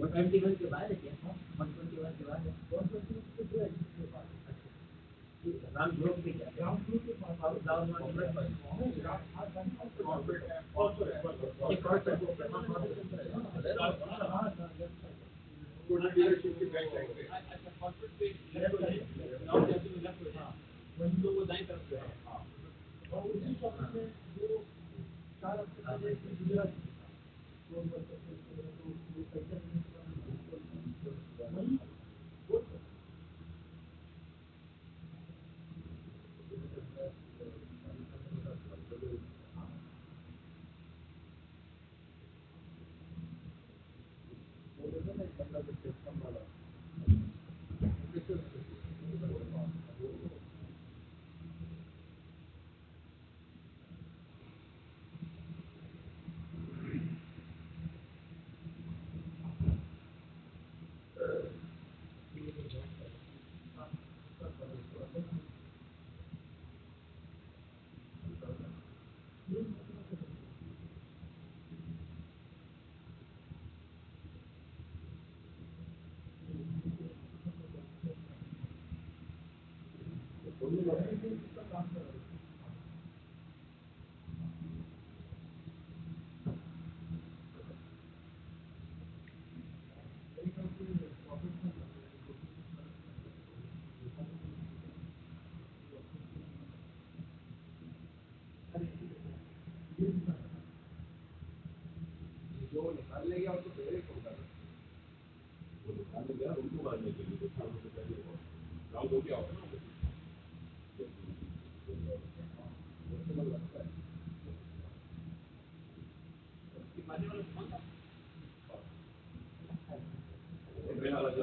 21 के बाद है क्या? 121 के बाद है। 121 के राउंड ग्रुप भी क्या? राउंड ग्रुप के पास राउंड 1 पर कॉर्पोरेट है ऑल्सो है ये कॉर्पोरेट को प्रमाण गुड लीडरशिप की गाइडलाइन पे अच्छा कॉर्पोरेट पे लेफ्ट है राउंड जैसे में लेफ्ट है वहीं तो वो दाईं तरफ है हां और उसी टॉपिक में जो 4 हफ्ते पहले गुजरात कौन बोल सकते हैं तो पैसा वही जो निकालने गया उसको पहले कौन कर रहा है वो निकालने गया उनको मारने के लिए तो उससे पहले वो राउंड हो गया होगा ना वो लगता है कि मारने वाला कौन था मेरा वाला जो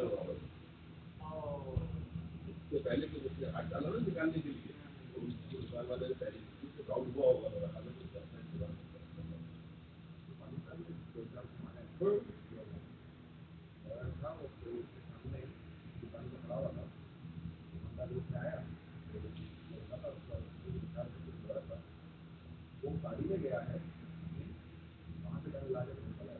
उससे पहले तो उसने हाथ डाला ना निकालने के लिए तो निकाल वाले ने पहले उससे राउंड हुआ होगा और हालत में पाकिस्तान में प्रोग्राम हमारे था वो उसके सामने दुकान में खड़ा हुआ था बंदा दूर से आया वो गाड़ी में गया है वहाँ से डर ला के निकला है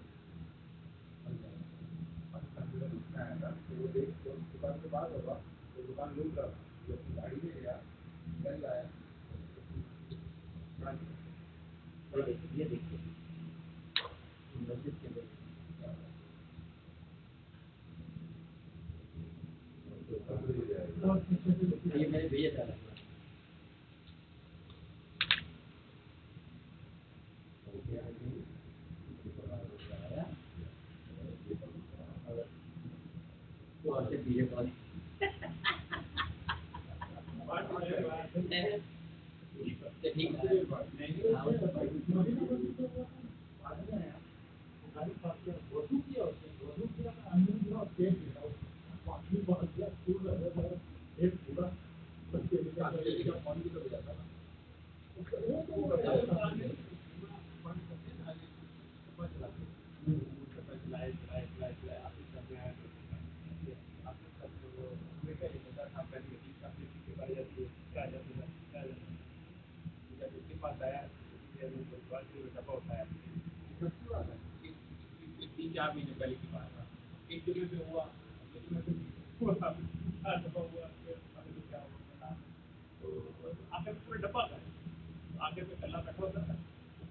पाकिस्तान में उसने आया था तो वो देख दुकान के बाद होगा तो दुकान लूट रहा था जो अपनी गाड़ी में गया घर लाया ये देखिए मस्जिद के अंदर ये मैंने भेजा था तो आपसे वीडियो कॉल ठीक है پاس آیا ڈبا اٹھایا تین چار مہینے پہلے کی بات تھا ایک جگہ پہ ہوا ڈبا ہوا کیا آخر پورا ڈبا تھا آگے پہ کلا بیٹھا ہوتا تھا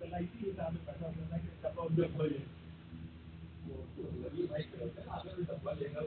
کلا اسی حساب سے بیٹھا ہوتا تھا کہ ڈبا اس میں کھول ڈبا لے گا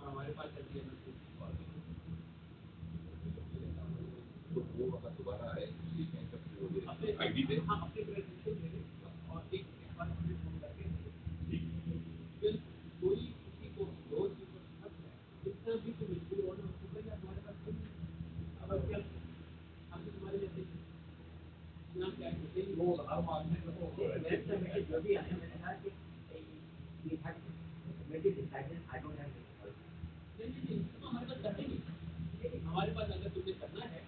ہمارے پاس دوبارہ آئے اور ایک کوئی کسی کو روز جتنا بھی تو مشکل ہونا ہمارے پاس ہم تمہارے جیسے جو بھی آئے میں نے کہا کہ ہمارے پاس اگر تمہیں کرنا ہے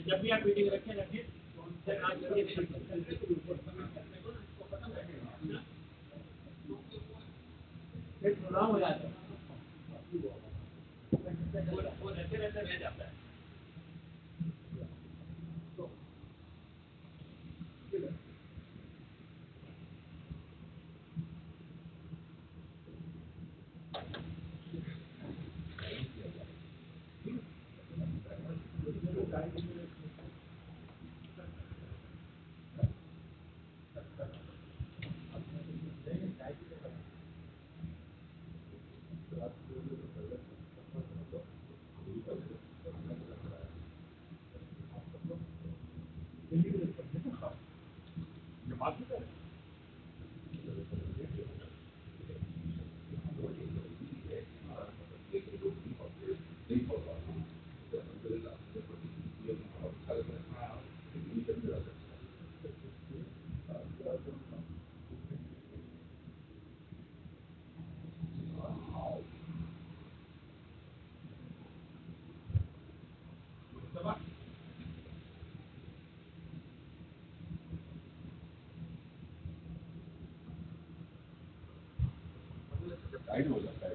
जब भी आप मीटिंग रखें रखें तो उनसे आज फिर प्रोग्राम हो जाता है वो रहते रहते रह जाता है टाइट हो जाता है।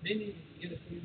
नहीं नहीं ये रखिए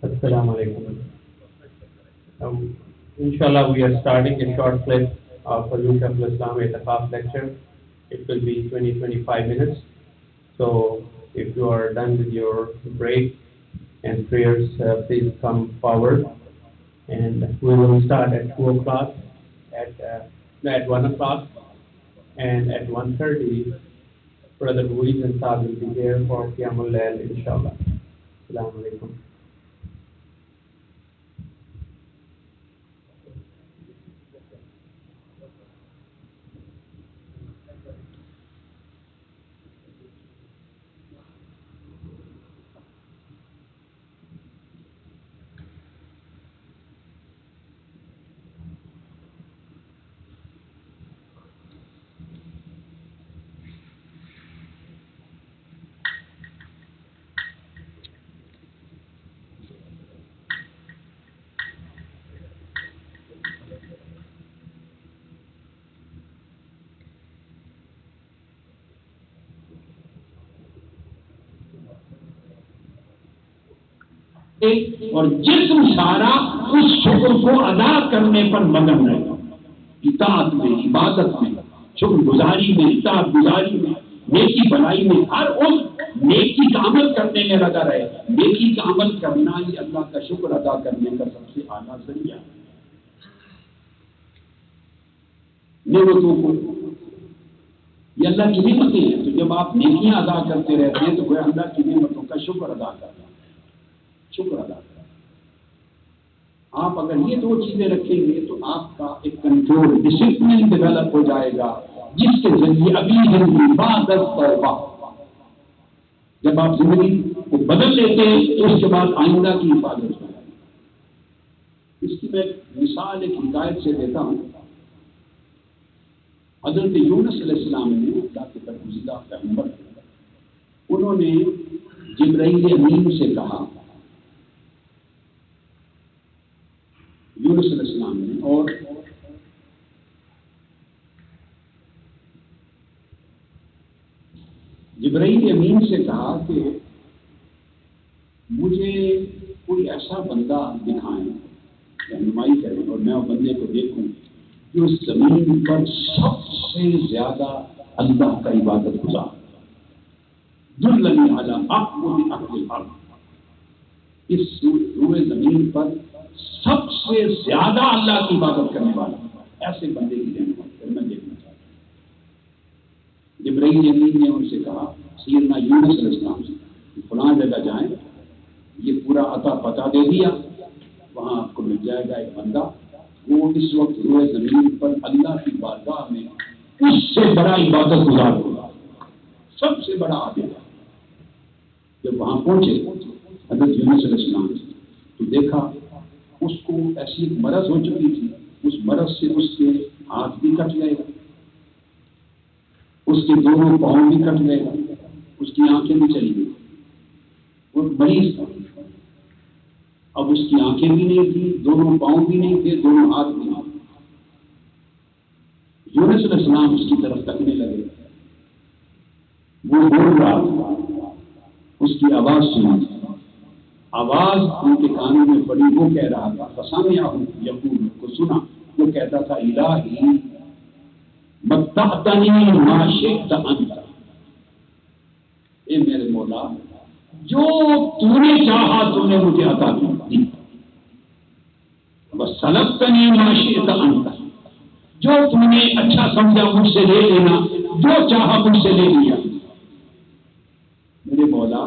Assalamu alaikum. Inshallah, we are starting a short clip for Yusuf Islam at the class lecture. It will be 20-25 minutes. So, if you are done with your break and prayers, please come forward. And we will start at 2 o'clock, at 1 o'clock, and at 1:30, Brother Ruiz and Saad will be here for Qiyamul Layl, inshallah. Assalamu alaikum. اور جسم سارا اس شکر کو ادا کرنے پر مگن رہے، اطاعت میں، عبادت میں، شکر گزاری میں، اطاعت گزاری میں، نیکی بنائی میں، ہر اس نیکی کا عمل کرنے میں لگا رہے۔ نیکی کا عمل کرنا ہی اللہ کا شکر ادا کرنے کا سب سے اعلیٰ ذریعہ ہے۔ نعمتوں کو، یہ اللہ کی نعمتیں ہیں، تو جب آپ نیکیاں ادا کرتے رہتے ہیں تو وہ اللہ کی نعمتوں کا شکر ادا کرنا، شکر ادا کرنا۔ آپ اگر یہ دو چیزیں رکھیں گے تو آپ کا ایک کنٹرول، ڈسپلن ڈیولپ ہو جائے گا، جس کے ذریعے اگلی زندگی بعد از توبہ، جب آپ زندگی کو بدل لیتے ہیں تو اس کے بعد آئندہ کی حفاظت ہو جائے گی۔ اس کی میں مثال ایک حکایت سے دیتا ہوں۔ حضرت یونس علیہ السلام نے، اللہ کے برگزیدہ پیغمبر، انہوں نے جبرائیل امین سے کہا، یونس علیہ السلام نے، اور جبرائیل امین سے کہا کہ مجھے کوئی ایسا بندہ دکھائیں، رہنمائی کریں، اور میں وہ بندے کو دیکھوں جو اس زمین پر سب سے زیادہ اللہ کا عبادت گزار، دلنی علی اقوم اہل الارض، اس روئے زمین پر سب سے زیادہ اللہ کی عبادت کرنے والا ایسے بندے کی رہنمائی میں دیکھنا چاہتا ہوں۔ جبرائیل امین نے ان سے کہا، سیدنا یونس علیہ السلام سے، فلاں جگہ جائیں، یہ پورا عطا پتہ دے دیا، وہاں آپ کو مل جائے گا ایک بندہ، وہ اس وقت روئے زمین پر اللہ کی بارگاہ میں اس سے بڑا عبادت گزار ہوگا، سب سے بڑا عابد ہے۔ جب وہاں پہنچے حضرت یونس علیہ السلام تو دیکھا اس کو ایسی ایک مرض ہو چکی تھی، اس مرض سے اس کے ہاتھ بھی کٹ گئے، اس کے دونوں پاؤں بھی کٹ گئے، اس کی آنکھیں بھی چلی گئی، وہ مریض تھا۔ اب اس کی آنکھیں بھی نہیں تھی، دونوں پاؤں بھی نہیں تھے، دونوں ہاتھ بھی نہیں تھے۔ یونس علیہ السلام اس کی طرف تکنے لگے، وہ بول رہا تھا، اس کی آواز سنی، آواز ان کے کانوں میں پڑی، وہ کہہ رہا تھا، فسامعہ یقول، کو سنا، وہ کہتا تھا، الہی متعتنی ما شئت انت، اے میرے مولا جو تو نے چاہا تو نے مجھے عطا کی، وسلبتنی ما شئت انت، جو تم نے اچھا سمجھا مجھ سے لے لینا، جو چاہا مجھ سے لے لیا۔ میرے مولا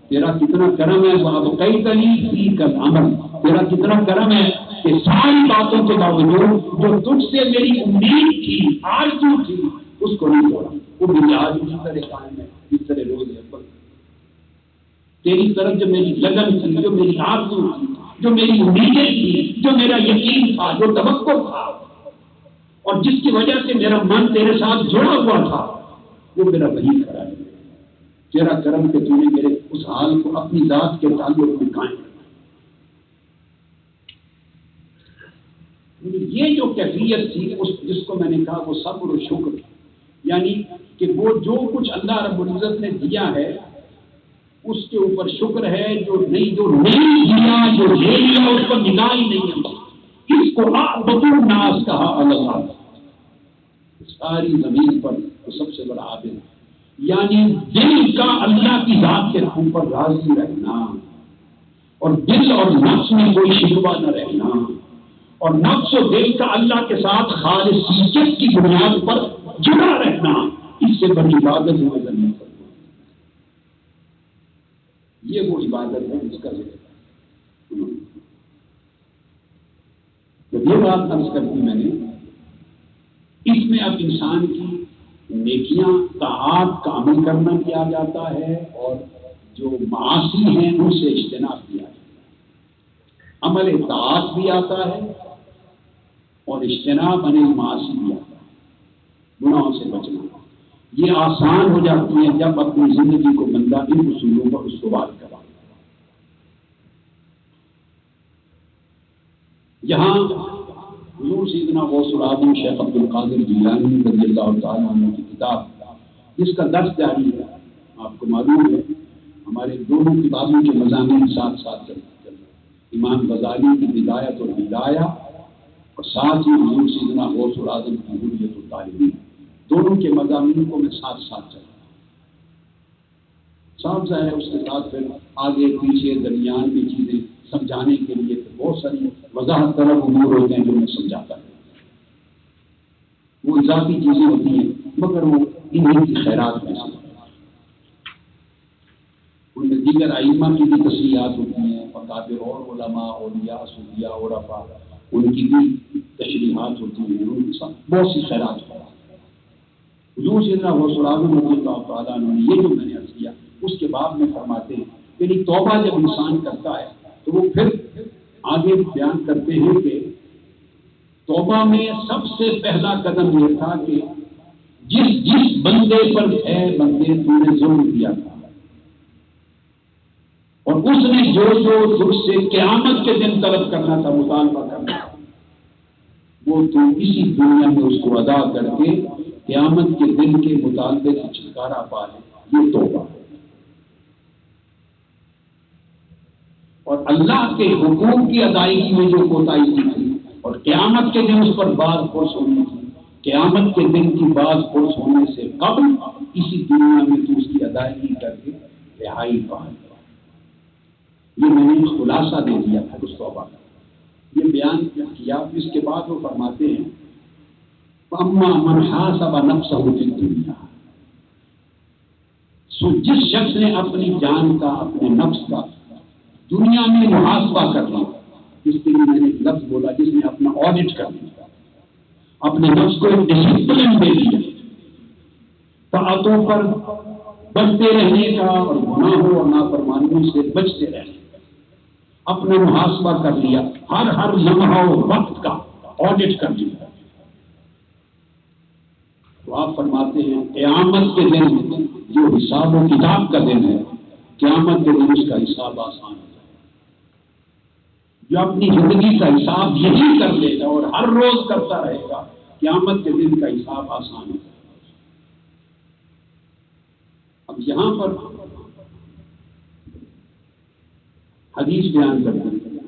تیرا کتنا کرم ہے، وہ کئی تلی کا عمل، تیرا کتنا کرم ہے کہ ساری باتوں کے باوجود جو تجھ سے میری امید تھی، آرزو تھی، اس کو نہیں توڑا، وہ میری آج اسی طرح قائم ہے، اس طرح روز ہے۔ تیری طرف جو میری لگن تھی، جو میری آرزو تھی، جو میری امیدیں تھی، جو میرا یقین تھا، جو توقع تھا، اور جس کی وجہ سے میرا من تیرے ساتھ جڑا ہوا تھا، وہ میرا وہی کھڑا ہے۔ تیرا کرم کہ تو نے میرے اس حال کو اپنی ذات کے تعلق میں قائم رکھا۔ یہ جو کیفیت تھی، جس کو میں نے کہا وہ صبر و شکر، یعنی کہ وہ جو کچھ اللہ رب العزت نے دیا ہے اس کے اوپر شکر ہے، جو نہیں دیا، جو لے لیا اس پر نگاہ ہی نہیں ہے۔ اس کو اعبد الناس کہا اللہ، ساری زمین پر تو سب سے بڑا عابد ہے، یعنی دل کا اللہ کی ذات کے اوپر راضی رہنا، اور دل اور نفس میں کوئی شکوہ نہ رہنا، اور نفس و دل کا اللہ کے ساتھ خالصیت کی بنیاد پر جڑا رہنا، اس سے بڑی عبادت نظر نہیں پڑتی۔ یہ وہ عبادت ہے جس کا ذکر ہے۔ جب یہ بات عرض کرتی میں نے، اس میں اب انسان کی نیکیاں طاعات کا عمل کرنا کیا جاتا ہے، اور جو معاصی ہیں ان سے اجتناب کیا جاتا ہے۔ عمل طاعات بھی آتا ہے اور اجتناب عن المعاصی بھی آتا ہے، گناہوں سے بچنا۔ یہ آسان ہو جاتی ہے جب اپنی زندگی کو بندہ ان اصولوں پر استوار کرا۔ یہاں حضور سیدنا غوث العظم شیخ عبد القادر جیلانی رضی اللہ تعالیٰ عنہ کی کتاب، جس کا درس جاری ہے، آپ کو معلوم ہے ہمارے دونوں کتابوں کے مضامین ساتھ ساتھ چل رہے ہیں۔ امام غزالی کی بدایت اور ہدایہ اور ساتھ ہی حضور سیدنا غوث العظم کی حریت الطالبین، دونوں کے مضامین کو میں ساتھ ساتھ چلا صاحب ظاہر ہے اس کے ساتھ پھر آگے پیچھے درمیان کی چیزیں سمجھانے کے لیے بہت ساری وضاحت طلب امور ہوتے ہیں جو میں سمجھاتا ہوں، وہ اضافی چیزیں ہوتی ہیں مگر وہ انہیں کی خیرات میں سے ان میں دیگر ائمہ کی بھی تصریحات ہوتی ہیں، مقابر اور علماء اولیاء صوفیاء عرفاء ان کی بھی تشریحات ہوتی ہیں، ان کے ساتھ بہت سی خیرات ہوتی ہیں۔ حضور سیدنا غوث العظم رضی اللہ تعالیٰ عنہ نے یہ جو میں نے عرض کیا اس کے بعد میں فرماتے ہیں کہ توبہ جب انسان کرتا ہے تو وہ پھر آگے بیان کرتے ہیں کہ توبہ میں سب سے پہلا قدم یہ تھا کہ جس بندے پر ہے بندے تو نے ظلم کیا تھا اور اس نے جو تجھ سے قیامت کے دن طلب کرنا تھا، مطالبہ کرنا تھا، وہ تو اسی دنیا میں اس کو ادا کر کے قیامت کے دن کے مطالبے سے چھٹکارا پا لے، یہ توبہ ہے۔ اور اللہ کے حقوق کی ادائیگی میں جو کوتاہی کی تھی اور قیامت کے دن اس پر باز پرس ہونی تھی، قیامت کے دن کی باز پرس ہونے سے قبل اسی دنیا میں تو اس کی ادائیگی کر کے رہائی پا لے۔ یہ میں نے خلاصہ دے دیا تھا اس توبہ کا، یہ بیان کیا۔ اس کے بعد وہ فرماتے ہیں فَأَمَّا مَنْ حَاسَبَ نَفْسَهُ فِي الدُّنْيَا، سو جس شخص نے اپنی جان کا اپنے نفس کا دنیا میں محاسبہ کر لیا، جس کے لیے میں نے لفظ بولا جس نے اپنا آڈٹ کر لیا، اپنے نفس کو ایک ڈسپلن دے دیا، طاعتوں پر بچتے رہنے کا اور گناہوں اور نافرمانیوں سے بچتے رہنے کا اپنا محاسبہ کر لیا، ہر لمحہ و وقت کا آڈٹ کر لیا، تو آپ فرماتے ہیں قیامت کے دن جو حساب و کتاب کا دن ہے، قیامت کے دن اس کا حساب آسان ہے۔ جو اپنی زندگی کا حساب یہی کر لے گا اور ہر روز کرتا رہے گا، قیامت کے دن کا حساب آسان ہے۔ اب یہاں پر حدیث بیان کرتے ہیں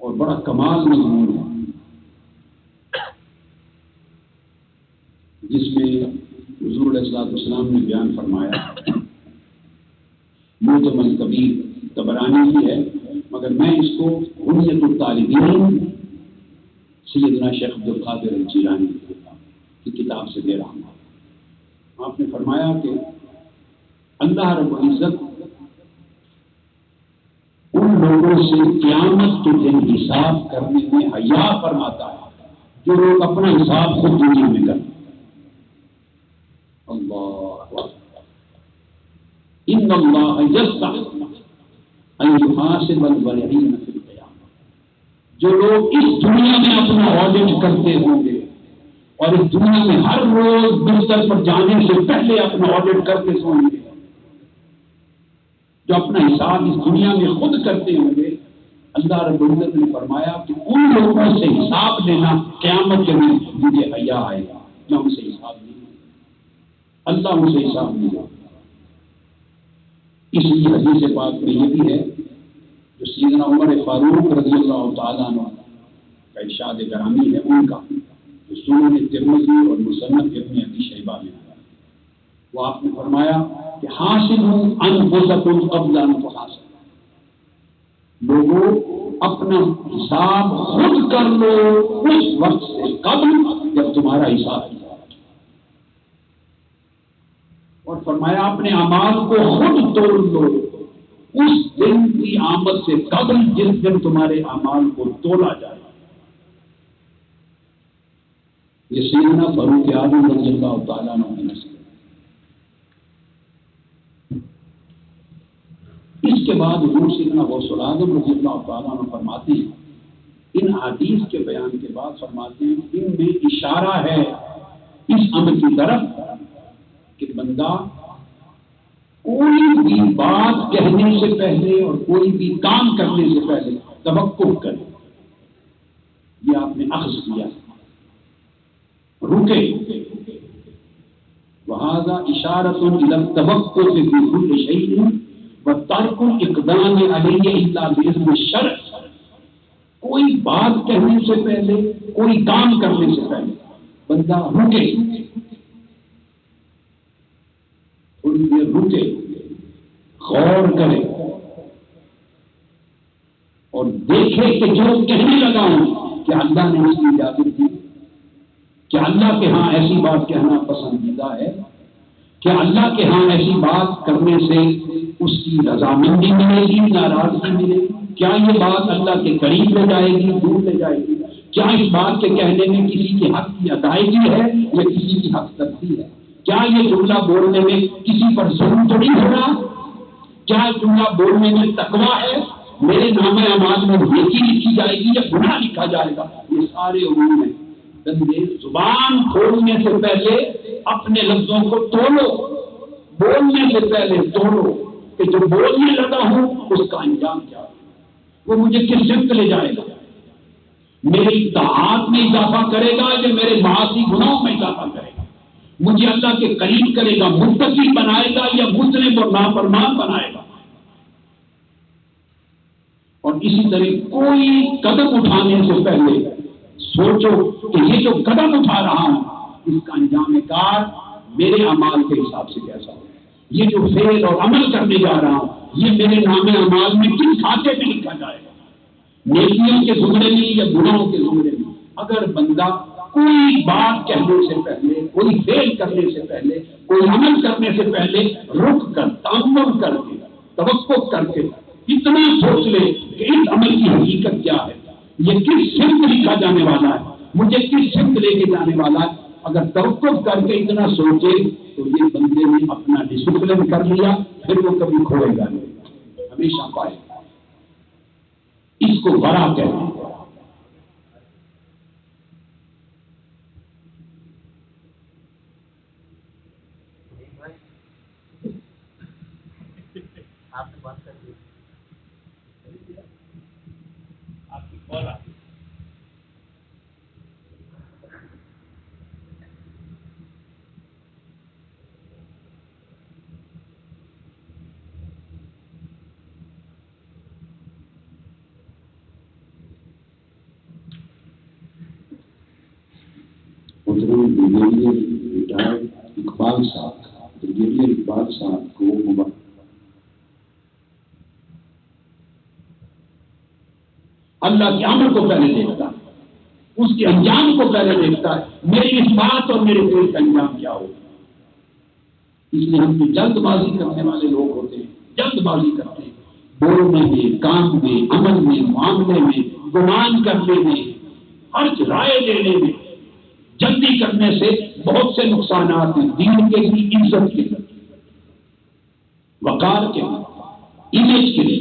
اور بڑا کمال مضمون ہے، جس میں حضور علیہ السلام نے بیان فرمایا، معجم الکبیر طبرانی کی ہے مگر میں اس کو حریت الطالبین سیدنا شیخ عبد القادر الجیلانی کی کتاب سے دے رہا ہوں۔ آپ نے فرمایا کہ اللہ رب العزت ان لوگوں سے قیامت کے دن حساب کرنے میں حیا فرماتا ہے جو لوگ اپنا حساب خود دنیا میں کرتے۔ اللہ ان اللہ یستحی ان یحاسب الورعین فی القیامہ، جو لوگ اس دنیا میں اپنا آڈٹ کرتے ہوں گے اور اس دنیا میں ہر روز بستر پر جانے سے پہلے اپنا آڈٹ کرتے سوئیں گے، جو اپنا حساب اس دنیا میں خود کرتے ہوں گے، اللہ رب العزت نے فرمایا کہ ان لوگوں سے حساب لینا قیامت کے دن مجھے حیا آئے گا، میں ان سے حساب نہیں لوں گا، اللہ ان سے حساب نہیں لوں گا۔ اس لیے حدیث پاک میں یہ بھی ہے جو سیدنا عمر فاروق رضی اللہ تعالیٰ عنہ کا ارشاد گرامی ہے، ان کا جو سنن ترمذی اور مصنف ابن ابی شیبہ میں ہے، وہ آپ نے فرمایا کہ حاسبوا انفسکم قبل ان تحاسبوا، لوگوں اپنا حساب خود کر لو اس وقت سے قبل جب تمہارا حساب کیا، اور فرمایا اپنے اعمال کو خود تول لو اس دن کی آمد سے قبل جس دن تمہارے اعمال کو تولا جائے۔ یہ سیدنا فاروق اعظم رضی اللہ تعالیٰ عنہ کی نصیحت۔ اس کے بعد حضور سیدنا غوث العظم رضی اللہ تعالیٰ عنہ فرماتے ہیں، ان حدیث کے بیان کے بعد فرماتے ہیں ان میں اشارہ ہے اس امر کی طرف کہ بندہ کوئی بھی بات کہنے سے پہلے اور کوئی بھی کام کرنے سے پہلے توقف کرے، یہ آپ نے اخذ کیا، رکے، وہذا اشارۃ الی التوقف فی کل شیء وَتَرْكُ الْإِقْدَامِ عَلَيْهِ إِلَّا بِإِذْنِ الشَّرْعِ، کوئی بات کہنے سے پہلے، کوئی کام کرنے سے پہلے بندہ رکے، تھوڑی دیر رکے، غور کرے اور دیکھے کہ جو کہنے لگا ہوں کیا اللہ نے اس کی اجازت دی، کیا اللہ کے ہاں ایسی بات کہنا پسندیدہ ہے، کیا اللہ کے ہاں ایسی بات کرنے سے اس کی رضامندی ملے گی، ناراضگی ملے گی، کیا یہ بات اللہ کے قریب لے جائے گی، دور لے جائے گی، کیا اس بات کے کہنے میں کسی کے حق کی ادائیگی ہے یا کسی کی حق تلفی ہے، کیا یہ جملہ بولنے میں کسی پر ظلم تو نہیں ہو رہا، کیا جملہ بولنے میں تقویٰ ہے، میرے نام اعمال میں نیکی لکھی جائے گی یا گناہ لکھا جائے گا، یہ سارے امور ہیں۔ بندے زبان کھولنے سے پہلے اپنے لفظوں کو تولو، بولنے سے پہلے تولو کہ جو بولنے لگا ہوں اس کا انجام کیا ہے، وہ مجھے کس سمت لے جائے گا، میری اطاعت میں اضافہ کرے گا یا میرے معاصی گناہوں میں اضافہ کرے گا، مجھے اللہ کے قریب کرے گا، متقی بنائے گا یا مذنب اور نافرمان بنائے گا۔ اور اسی طرح کوئی قدم اٹھانے سے پہلے سوچو کہ یہ جو قدم اٹھا رہا ہوں اس کا انجام کار میرے اعمال کے حساب سے کیسا ہو، یہ جو فعل اور عمل کرنے جا رہا ہوں یہ میرے نام اعمال میں کس کھاتے میں لکھا جائے گا، نیکیوں کے زمرے میں یا گناہوں کے زمرے میں۔ اگر بندہ کوئی بات کہنے سے پہلے، کوئی فعل کرنے سے پہلے، کوئی عمل کرنے سے پہلے رک کر، تأمل کر کے، توقع کر کے اتنا سوچ لے کہ اس عمل کی حقیقت کیا ہے، یہ کس سمت لکھا جانے والا ہے، مجھے کس سمت لے کے جانے والا ہے، اگر توقف کر کے اتنا سوچے تو یہ بندے نے اپنا ڈسپلن کر لیا، پھر وہ کبھی کھوئے گا نہیں، ہمیشہ پائے گا۔ اس کو ورع کہتے ہیں۔ آپ نے بات کر دی، آپ کی کال آ گئی۔ بریگیڈیئر ریٹائرڈ اقبال صاحب، بریگیڈیئر اقبال صاحب کو اللہ کے عمل کو پہلے دیکھتا ہے، اس کے انجام کو پہلے دیکھتا ہے، میری اس بات اور میرے فعل کا انجام کیا ہوگا۔ اس لیے ہم جو جلد بازی کرنے والے لوگ ہوتے ہیں، جلد بازی کرتے ہیں بولنے میں، کام میں، عمل میں، معاملے میں، گمان کرنے میں، ہر رائے لینے میں جلدی کرنے سے بہت سے نقصانات ہیں، دین کے بھی، عزت کے بھی، وقار کے بھی، امیج کے بھی۔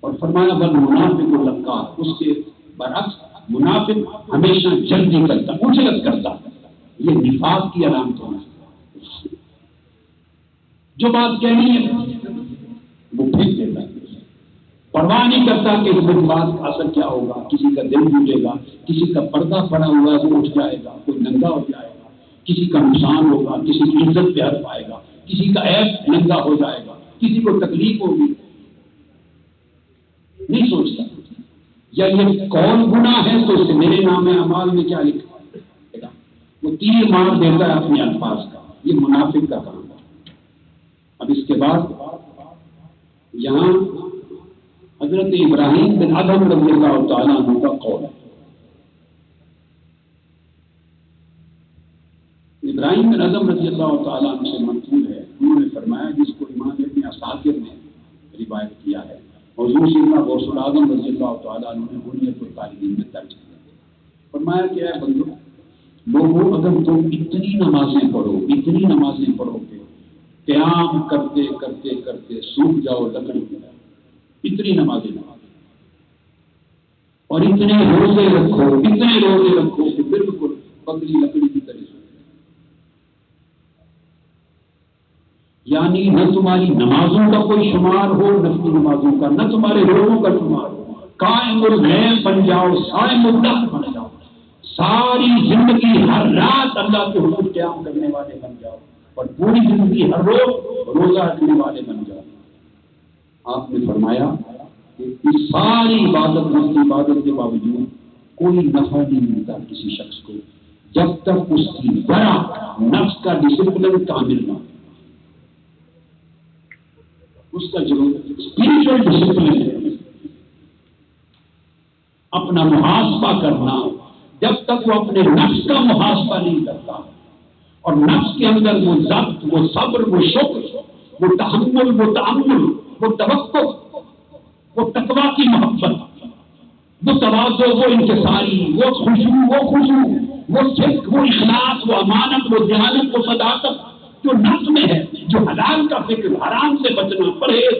اور فرمایا بل منافق لکا، اس کے برعکس منافق ہمیشہ جلدی کرتا، اجلت کرتا، یہ نفاق کی علامت ہونا۔ جو بات کہنی ہے وہ پھینک دیتا ہے، پرواہ نہیں کرتا کہ اس بات کا اثر کیا ہوگا، کسی کا دل ٹوٹے گا، کسی کا پردہ پڑا ہوا ہے وہ اٹھ جائے گا، کوئی ننگا ہو جائے گا، کسی کا نقصان ہوگا، کسی کی عزت پہ حرف آئے گا، کسی کا عیب ننگا ہو جائے گا، کسی کو تکلیف ہوگی، نہیں سوچتا۔ یا یہ کون گناہ ہے تو اس سے میرے نام اعمال میں کیا لکھا گا، وہ تیر مار دیتا ہے اپنے الفاظ کا، یہ منافق کا کام ہے۔ اب اس کے بعد یہاں حضرت ابراہیم بن ادم رضی اللہ تعالیٰ عنہ کا قول ہے۔ ابراہیم بن ادم رضی اللہ تعالیٰ عنہ سے منقول ہے، انہوں نے فرمایا جس کو امام ابن اساکر نے روایت کیا ہے، حضور سیدنا غوث العظم رضی اللہ تعالیٰ عنہ نے بنیت الطالبین میں درج کیا، فرمایا کہ اے بندو، لوگوں اگر تم اتنی نمازیں پڑھو کہ قیام کرتے کرتے کرتے سوکھ جاؤ لکڑی کی طرح، اتنی نمازیں اور اتنے روزے رکھو کہ بالکل پتلی لکڑی کی طرح سوکھ جائے، یعنی نہ تمہاری نمازوں کا کوئی شمار ہو، نفلی نمازوں کا، نہ تمہارے روزوں کا شمار ہو، قائم اللیل بن جاؤ، صائم الدہر بن جاؤ، ساری زندگی ہر رات اللہ کے حضور قیام کرنے والے بن جاؤ، اور پوری زندگی ہر روز روزہ رکھنے والے بن جاؤ۔ آپ نے فرمایا کہ اس ساری عبادت کے باوجود کوئی نفع نہیں ملتا کسی شخص کو جب تک اس کی ورع نفس کا ڈسپلن کامل نہ ہو. اس کا جو اسپرچل ڈسپلن ہے، اپنا محاسبہ کرنا، جب تک وہ اپنے نفس کا محاسبہ نہیں کرتا اور نفس کے اندر وہ ضبط، وہ صبر، وہ شکر، وہ تحمل، وہ تأمل، وہ توقع، وہ تقویٰ کی محبت، وہ تواضع، وہ انکساری، وہ خشوع، وہ صدق، وہ اخلاص، وہ امانت، وہ دیانت، وہ صداقت جو نفس میں ہے، جو حلال کا فکر، حرام سے بچنا، پرہیز،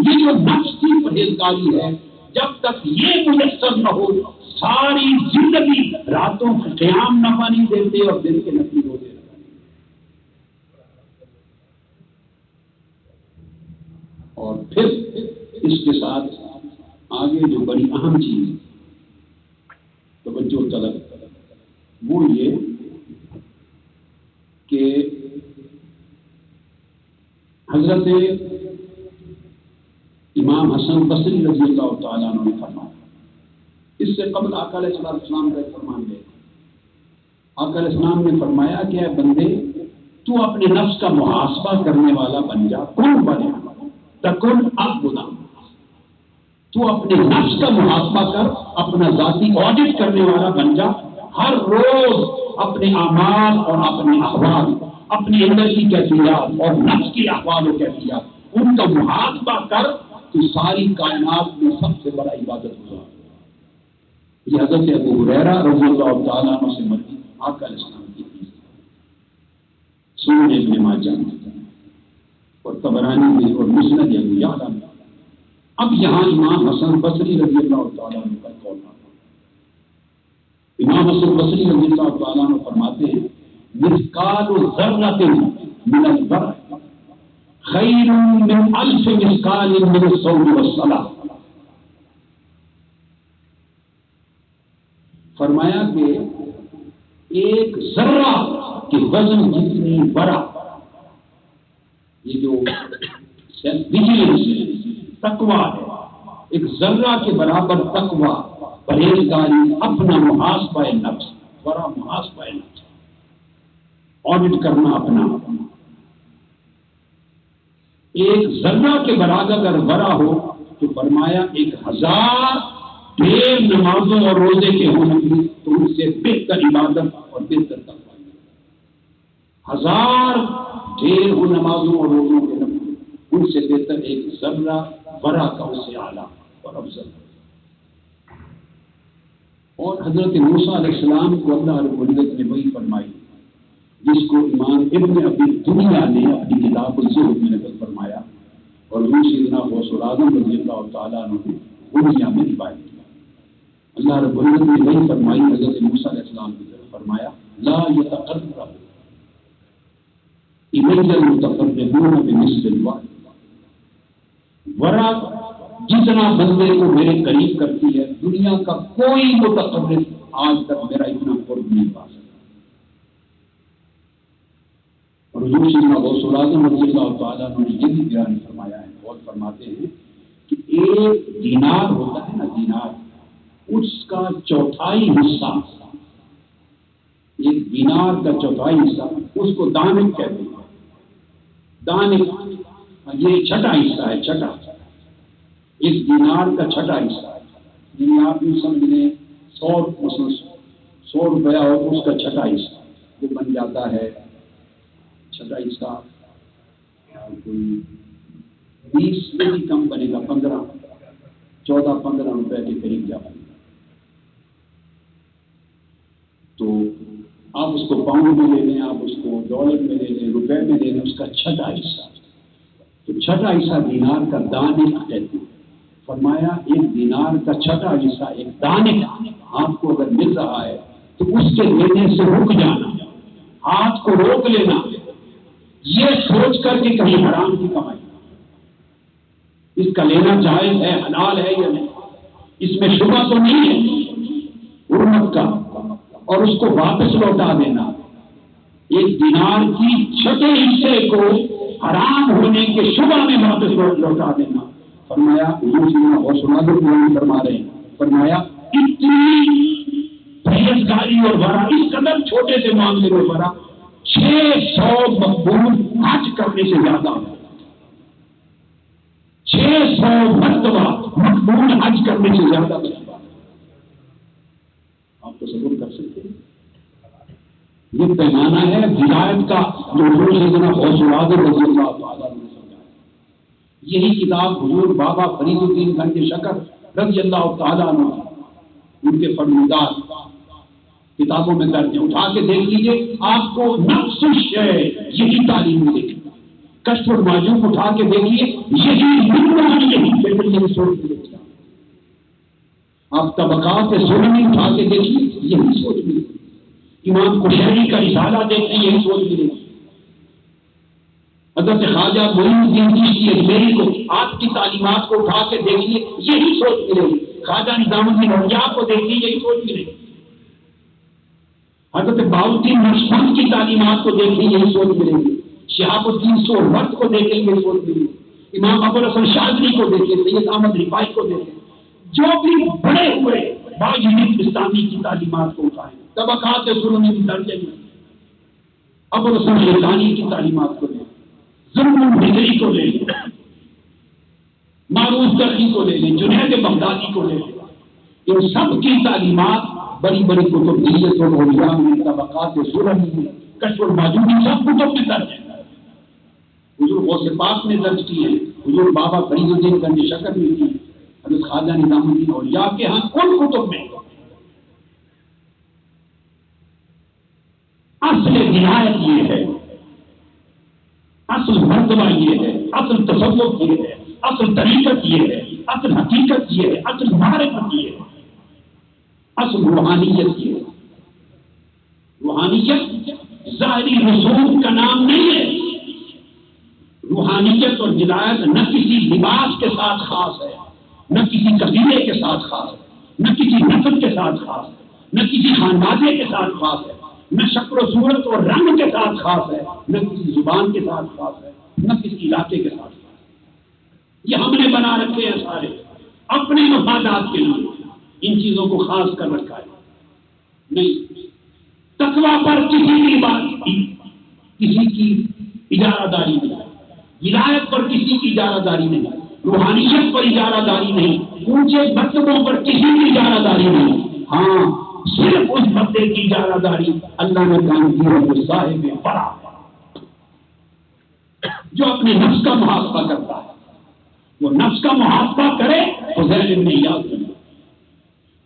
یہ جو نفس کی پرہیزگاری ہے، جب تک یہ میسر نہ ہو ساری زندگی راتوں کے قیام نفع نہیں دیتے اور دن کے نفی ہوتے. اور پھر اس کے ساتھ آگے جو بڑی اہم چیز توجہ طلب وہ یہ کہ حضرت امام حسن بصری رضی اللہ تعالیٰ عنہ نے فرمایا، اس سے قبل آقا علیہ السلام کا فرمان ہے. آقا علیہ السلام نے فرمایا کہ اے بندے تو اپنے نفس کا محاسبہ کرنے والا بن جا. کون بنے؟ تکن عبدا. تو اپنے نفس کا محاسبہ کر، اپنا ذاتی آڈٹ کرنے والا بن جا. ہر روز اپنے اعمال اور اپنے احوال، اپنے اندر کی کیفیات اور نفس کی احوال و کیفیات، ان کا محاسبہ کر تو ساری کائنات میں سب سے بڑا عبادت گزار. یہ حضرت ابو ہریرہ رضی اللہ تعالیٰ عنہ سے مروی آقا علیہ السلام کی حدیث، سنن ابن ماجہ اور طبرانی میں اور مسند ابو یعلا میں. اب یہاں امام حسن بصری رضی اللہ تعالیٰ عنہ کا قول آتا ہے. امام حسن بصری رضی اللہ تعالیٰ عنہ فرماتے ہیں مثقال ذرۃ من البر خیر من الف مثقال من الصوم والصلاۃ. فرمایا کہ ایک ذرہ کے وزن جتنی بڑا، یہ جو سیلف ویجیلنس تقویٰ ہے، ایک ذرہ کے برابر تقویٰ، پرہیزگاری، اپنا محاسبہ نفس، بڑا محاسبہ نفس، آڈٹ کرنا اپنا. ایک ذرہ کے برابر اگر بڑا ہو تو فرمایا 1000 ڈھیر نمازوں اور روزے کے ہونے کی تو ان سے بہتر عبادت اور بہتر تقویٰ. 1000 ڈھیر ہو نمازوں اور روزوں کے نفل، ان سے بہتر ایک ذرہ برا کا اس سے اعلیٰ اور افضل. اور حضرت موسیٰ علیہ السلام کو اللہ رب العزت نے وہی فرمائی جس کو امام ابن ابی دنیا نے اپنی کتاب الزہد میں نقل فرمایا اور سیدنا غوث الاعظم رضی اللہ تعالیٰ عنہ نے دنیا میں روایت کیا. اللہ رب العزت نے وہی فرمائی حضرت موسیٰ علیہ السلام کی طرف فرمایا لا یتقرب الی المتقربون بمثل الواحد. ورا جتنا بندے کو میرے قریب کرتی ہے دنیا کا کوئی متقرب آج تک میرا اتنا قرب نہیں پا سکتا. اور حضور سیدنا غوث الاعظم رضی اللہ تعالیٰ عنہ نے یہ بھی بیان فرمایا ہے اور فرماتے ہیں کہ ایک دینار ہوتا ہے نا، دینار، اس کا چوتھائی حصہ، ایک دینار کا چوتھائی حصہ اس کو دانک کہتے ہیں. دانک یہ چھٹا حصہ ہے، چھٹا ایک دینار کا چھٹا حصہ ہے. یعنی آپ یہ سمجھ لیں 100 روپیہ ہو تو اس کا چھٹا حصہ جو بن جاتا ہے، چھٹا حصہ کوئی 20 سے بھی کم بنے گا، 14-15 روپے کے قریب جا بنے گا. تو آپ اس کو پاؤنڈ میں لے لیں، آپ اس کو ڈالر میں لے لیں، روپے میں لے لیں، اس کا چھٹا حصہ. تو چھٹا حصہ دینار کا دانک کہتے ہیں. فرمایا ایک دینار کا چھٹا حصہ، ایک دانک آپ کو اگر مل رہا ہے تو اس کے لینے سے رک جانا، ہاتھ کو روک لینا، یہ سوچ کر کہ کہیں حرام کی کمائی، اس کا لینا جائز ہے، حلال ہے یا نہیں، اس میں شبہ تو نہیں ہے حرمت کا، اور اس کو واپس لوٹا دینا. ایک دینار کی چھٹے حصے کو حرام ہونے کے شبہ میں واپس لوٹا دینا فرمایا حضور سے حوصلہ فرما رہے ہیں، فرمایا اتنی پرہیزگاری اور ورا، اس قدر چھوٹے سے معاملے میں ورا 600 مقبول حج کرنے سے زیادہ، 600 مرتبہ مقبول حج کرنے سے زیادہ آپ تصور کر سکتے ہیں؟ یہ پیمانہ ہے ہدایت کا جو حضور سیدنا غوث العظم رضی اللہ تعالیٰ نے سمجھایا۔ یہی کتاب حضور بابا فرید الدین گنج شکر رضی اللہ تعالیٰ عنہ ان کے فرمودات کتابوں میں درج ہے، اٹھا کے دیکھ لیجیے، آپ کو نفس الشیء یہی تعلیم ملے گی۔ کشف المعجوب اٹھا کے دیکھیے، یہی سوچ ملے گی۔ آپ طبقات ظلمی اٹھا کے دیکھیے، یہی سوچ ملے گی۔ امام قشیری کا رسالہ دیکھیے، یہی سوچ ملے گی۔ حضرت خواجہ معین الدین چشتی اجمیری کو آپ کی تعلیمات کو اٹھا کے دیکھیے، یہی سوچ ملے گی۔ خواجہ نظام الدین اولیاء کو دیکھیے، یہی سوچ ملے گی۔ حضرت بہاؤالدین نقشبند کی تعلیمات کو دیکھیے، یہی سوچ ملے گی۔ شہاب الدین سہروردی کو دیکھیں، یہی سوچ ملے گی۔ امام ابوالحسن شاذلی کو دیکھیں، سید احمد رفاعی کو دیکھیں، جو بھی بڑے ہوئے باجنید اسلامی کی تعلیمات کو اٹھائیں۔ طبقات ظلمی کی درجے میں ابوالحسن شیطانی کی تعلیمات کو لیں، ظلم الحجری کو لے لیں، معروف درخی کو لے لیں، جنید بغدادی کو لے لیں۔ ان سب کی تعلیمات بڑی بڑی کتب نیت الاولیاء میں، طبقات ظلم میں، کشف المعجوب سب کتب میں درج ہے۔ حضور غوث پاک نے درج کی ہے، حضور بابا فرید الدین گنج شکر نے کی ہے، حضرت خواجہ نظام الدین اولیاء کے ہاں کل کتب میں۔ اصل ولایت یہ ہے، اصل مرتبہ یہ ہے، اصل تصوف یہ ہے، اصل طریقت یہ ہے، اصل حقیقت یہ ہے، اصل معرفت یہ ہے، اصل روحانیت یہ ہے۔ روحانیت ظاہری رسوم کا نام نہیں ہے۔ روحانیت اور ولایت نہ کسی لباس کے ساتھ خاص ہے، نہ کسی قبیلے کے ساتھ خاص ہے، نہ کسی نسل کے ساتھ خاص ہے، نہ کسی خاندانے کے ساتھ خاص ہے، نہ شکل و صورت اور رنگ کے ساتھ خاص ہے، نہ کسی زبان کے ساتھ خاص ہے، نہ کسی علاقے کے ساتھ خاص ہے۔ یہ ہم نے بنا رکھے ہیں سارے اپنے مفادات کے لیے، ان چیزوں کو خاص کر رکھا ہے۔ نہیں، تقویٰ پر کسی کی بات، کسی کی اجارہ داری نہیں، ولایت پر کسی کی اجارہ داری نہیں، روحانیت پر اجارہ داری نہیں، اونچے مرتبوں پر کسی کی اجارہ داری نہیں۔ ہاں، صرف اس بندے کی اجارہ داری اللہ نے کام کی ہے جو صاحب بڑا، جو اپنے نفس کا محاسبہ کرتا ہے۔ وہ نفس کا محاسبہ کرے تو ذہن میں یاد رکھے،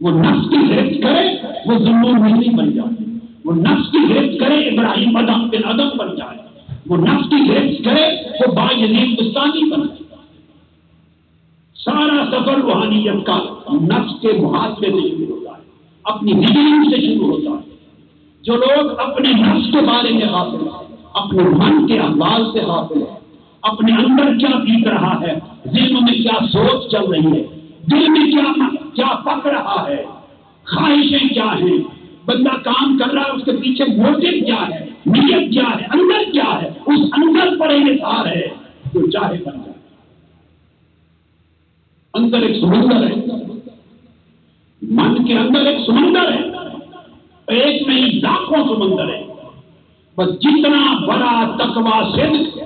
وہ نفس کی گرفت کرے وہ ظلم نہیں بن جائے، وہ نفس کی گرفت کرے ابراہیم ادم بن ادم بن جائے، وہ نفس کی گرفت کرے وہ باجنید بستانی بن جائے۔ سارا سفر روحانیت کا نفس کے محاسبے سے شروع ہوتا ہے، اپنی وجن سے شروع ہوتا ہے۔ جو لوگ اپنے نفس کے بارے میں غافل ہیں، اپنے من کے احوال سے غافل ہیں، اپنے اندر کیا بیت رہا ہے، ذہن میں کیا سوچ چل رہی ہے، دل میں کیا پک رہا ہے، خواہشیں کیا ہیں، بندہ کام کر رہا ہے اس کے پیچھے موٹو کیا ہے، نیت کیا ہے، اندر کیا ہے، اس اندر پر انحصار ہے جو چاہے بن جائے۔ اندر ایک سمندر ہے، من کے اندر ایک سمندر ہے، ایک نہیں لاکھوں سمندر ہے۔ بس جتنا بڑا تقویٰ صدق،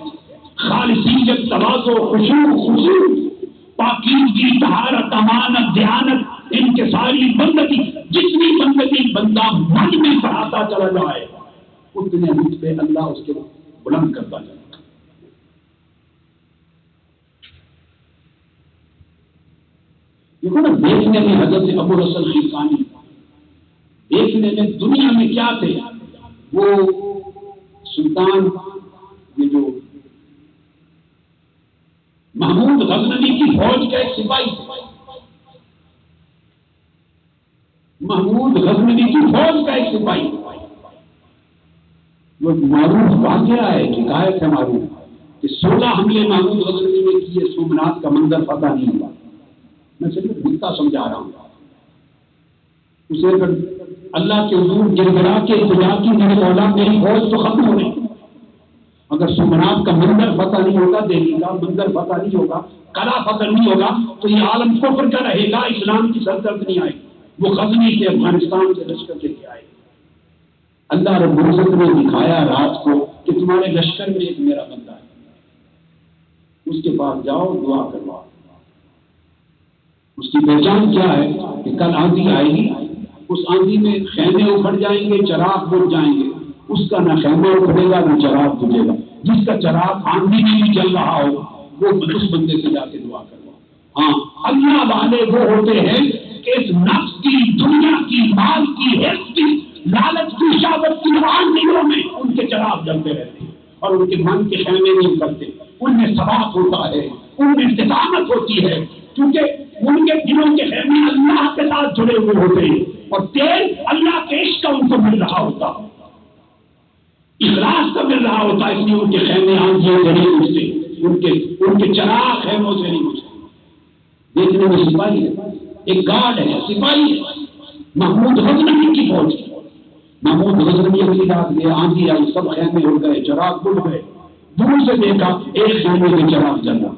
خالصیت، تواضع، خشوع، پاکیزگی، طہارت، امانت، دیانت، ان کے ساری بندگی، جتنی بندگی بندہ من میں بڑھاتا چلا جائے اتنے رتبے اللہ اس کے بلند کرتا جائے۔ دیکھو نا، دیکھنے میں حضرت ابوالحسن خیقانی دیکھنے میں دنیا میں کیا تھے؟ وہ سلطان یہ جو محمود غزنوی کی فوج کا ایک سپاہی تھا، محمود غزنوی کی فوج کا ایک سپاہی، وہ معروف واقعہ ہے، حکایت ہے معروف کہ 16 حملے محمود غزنوی نے کیے، سومنات کا منظر پتہ نہیں ہوا۔ میں صرف نکتہ سمجھا رہا ہوں۔ اسے اگر اللہ کے حضور گڑگڑا کے خدا کی میرے مولا میری فوج تو ختم ہو گئی، اگر سومنات کا منظر پتہ نہیں ہوگا، دہلی کا منظر پتہ نہیں ہوگا، خلافت نہیں ہوگا تو یہ عالم کفر کا رہے گا، اسلام کی سلطنت نہیں آئے گی. وہ غزنی سے افغانستان سے لشکر لے کے آئے. اللہ رب العزت نے دکھایا رات کو کہ تمہارے لشکر میں ایک میرا بندہ ہے، اس کے پاس جاؤ دعا کرواؤ. اس کی پہچان کیا ہے کہ کل آندھی آئے گی، اس آندھی میں خیمے اکھڑ جائیں گے، چراغ بجھ جائیں گے. اس کا نہ خیمہ اکھڑے گا نہ چراغ بجھے گا. جس کا چراغ آندھی میں بھی چل رہا ہو وہ اس بندے سے جا کے دعا کرواؤ. ہاں، اللہ والے وہ ہوتے ہیں کہ اس نفس کی، دنیا کی، مال کی، حرص کی، لالچ کی، شہوت کی آندھیوں میں ان کے چراغ جلتے رہتے ہیں اور ان کے من کے خیمے نہیں کرتے. ان میں ثبات ہوتا ہے، ان میں استقامت ہوتی ہے، کیونکہ ان کے دلوں کے خیمے اللہ کے ساتھ جڑے ہوئے ہوتے ہیں اور تیل اللہ کے عشق کا ان کو مل رہا ہوتا، اخلاص کا مل رہا ہوتا. اس لیے ان کے خیمے آندھیوں سے نہیں گھستے، ان کے چراغ خیموں سے نہیں گھستے. دیکھنے میں سپاہی ہے، ایک گارڈ ہے، سپاہی ہے. محمود غزنوی کی فوج، محمود غزنوی اگلی رات گئے، آندھی آئی، سب خیمے اڑ گئے، چراغ بجھ گئے. دور سے دیکھا ایک خیمے میں چراغ جل رہا.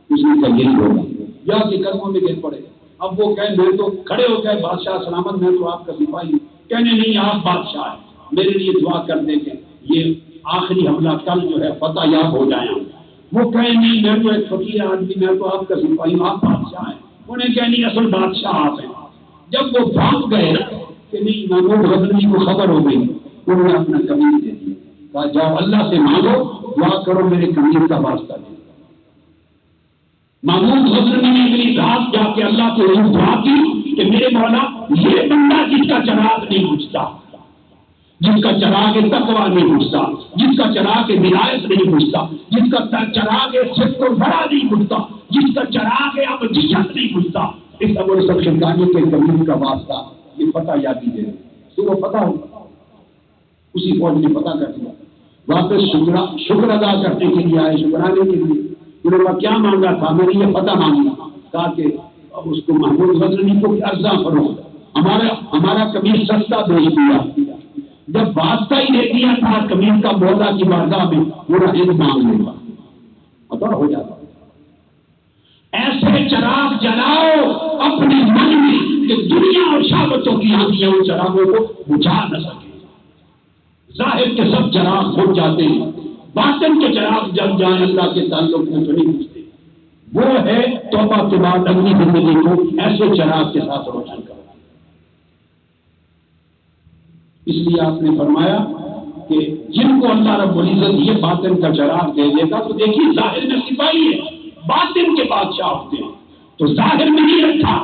اس نے کہا یہی ہوگا، یا کے قدموں میں گر پڑے. اب وہ کہے میں تو کھڑے ہو گئے، بادشاہ سلامت میں تو آپ کا سپاہی ہوں. کہنے نہیں، آپ بادشاہ ہیں، میرے لیے دعا کر دیں کہ یہ آخری حملہ کل جو ہے فتح یاب ہو جائیں. وہ کہے نہیں، میں تو ایک فقیر آدمی، میں تو آپ کا سپاہی ہوں، آپ بادشاہ ہیں. انہیں کہہ نہیں، اصل بادشاہ آپ ہیں. جب وہ بھاگ گئے کہ نہیں، محمود غزنوی کو خبر ہو گئی، انہوں نے اپنا قمیص دے دیا، کہا جاؤ اللہ سے مانگو، دعا کرو میرے قمیص کا واسطہ دے. محمود غزنوی نے اگلی رات جا کے اللہ سے دعا کی کہ میرے مولا، یہ بندہ جس کا چراغ نہیں بجھتا، جس کا چراغ تقویٰ نہیں بجھتا، جس کا چراغ ولایت نہیں بجھتا، جس کا چراغ صدق و برا نہیں بجھتا، جس کا چراغ اب جشت نہیں بجھتا، اس ابو سب شرکانی کے قمیص کا واسطہ یہ فتح یابی دے. تو وہ فتح ہوگا. اسی فوج نے فتح کر دیا. واپس شکر ادا کرنے کے لیے آئے، شکرانے کے لیے. انہوں نے کیا مانگا تھا؟ میں نے یہ فتح مانگی. کہا کہ اس کو محمود غزنوی کو ارزاں فروخت، ہمارا قمیص سستا بیچ دیا. جب واسطہ ہی دے دیا تھا قمیص کا مولا کی بارگاہ میں، پورا علم مانگ لے گا، فتح ہو جاتا. ایسے چراغ جلاؤ اپنے من میں کہ دنیا اور شہوتوں کی آندیاں ان چراغوں کو بجھا نہ سکے. ظاہر کے سب چراغ بجھ جاتے ہیں، باطن کے چراغ جل جائیں اللہ کے تعلق میں تو نہیں بجھتے. وہ ہے توبہ کے بعد اپنی زندگی کو ایسے چراغ کے ساتھ روشن کرنا. اس لیے آپ نے فرمایا کہ جن کو اللہ رب العزت یہ باطن کا چراغ دے دے گا تو دیکھیے ظاہر میں سپاہی ہے، باطن کے بادشاہ ہوتے ہیں. تو ظاہر میں نہیں رکھا،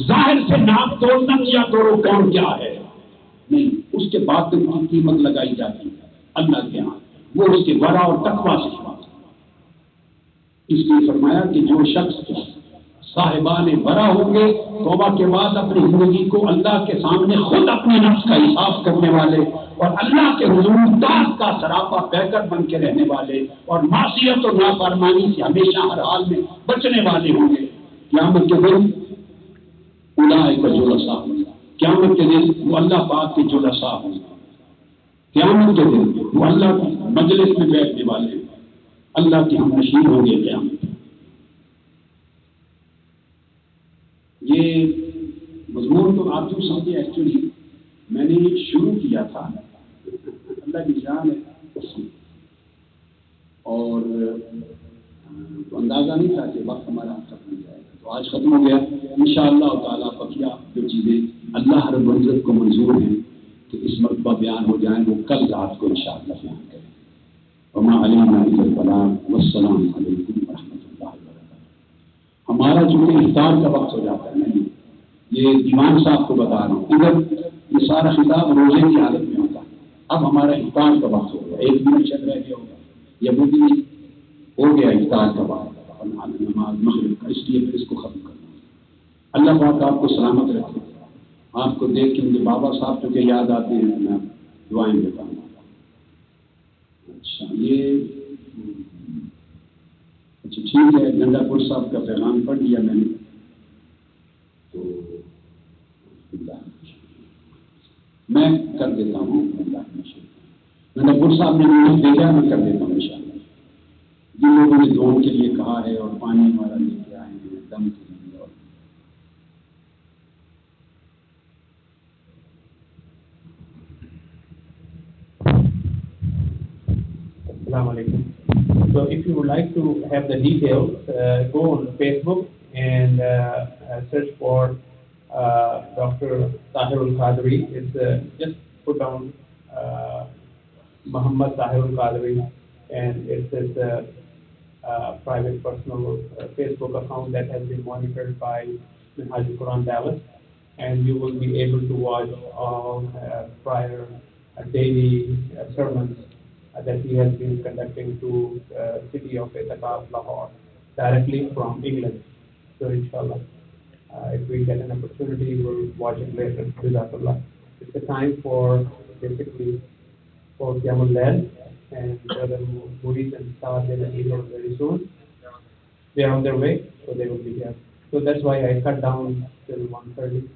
ظاہر سے ناپ توڑنا کیا کرو کون کیا ہے نہیں، اس کے باطن کی قیمت لگائی جاتی ہے اللہ کے ہاں. وہ اس کے ورع اور تقویٰ سے. اس لیے فرمایا کہ جو شخص صاحبان ورع ہوں گے توبہ کے بعد اپنی زندگی کو اللہ کے سامنے خود اپنے نفس کا حساب کرنے والے اور اللہ کے حضور داد کا سراپا پیکر بن کے رہنے والے اور معصیت اور نافرمانی سے ہمیشہ ہر حال میں بچنے والے ہوں گے. قیامت کے دن اولئک جلساء، قیامت کے دن وہ اللہ پاک کے جلساء ہوں گے. قیامت کے دن وہ اللہ کی مجلس میں بیٹھنے والے ہیں، اللہ کے ہم نشین ہوں گے قیامت. یہ مضمون تو آپ جو سمجھے ایکچولی میں نے شروع کیا تھا، اللہ کی شان ہے، اور اندازہ نہیں تھا کہ وقت ہمارا ختم ہو جائے گا. تو آج ختم ہو گیا انشاءاللہ تعالیٰ. بقیہ جو چیزیں اللہ رب العزت کو منظور ہیں کہ اس مرتبہ بیان ہو جائیں وہ کل رات کو انشاءاللہ بیان کریں. وما علینا الا البلاغ والسلام علیکم ورحمۃ اللہ وبرکاتہ. ہمارا چونکہ افطار کا وقت ہو جاتا ہے نا، یہ دیوان صاحب کو بتا رہا ہوں، ادھر یہ سارا خطاب روزے کی حالت میں ہوتا ہے. اب ہمارا افطار کا وقت ہو گیا، 1 منٹ چل رہ گیا ہوگا یا وہ بھی ہو گیا افطار کا وقت نماز مغرب کا، اس لیے پھر اس کو ختم کرنا. اللہ پاک آپ کو سلامت رکھے. آپ کو دیکھ کے مجھے بابا صاحب چونکہ یاد آتے ہیں، میں دعائیں دیتا ہوں. اچھا یہ اچھا ٹھیک ہے، گنڈا پور صاحب کا پیغام پڑھ لیا میں نے. تو میں کر دیتا ہوں. گنڈا پور صاحب نے مجھے بھیجا، میں کر دیتا ہوں انشاءاللہ. جن لوگوں نے دعاؤں کے لیے کہا ہے اور پانی ہمارا Assalamu alaikum. So if you would like to have the details, go on Facebook and search for Dr. Tahirul Qadri. It's just put down Muhammad Tahirul Qadri, and it's his private personal Facebook account that has been monitored by Minhaj-ul-Quran Dallas, and you will be able to watch all prior daily sermons that he has been conducting to city of Etaqaf, Lahore, directly from England. So inshallah, if we get an opportunity, we'll watch it later. Jazakallah. It's a time for basically for Qiyamul Layl, and Brother Murid and Saad they will be here very soon. They are on their way, so they will be here. So that's why I cut down till 1:30.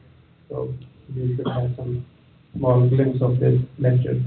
So you should have some small glimpse of this lecture.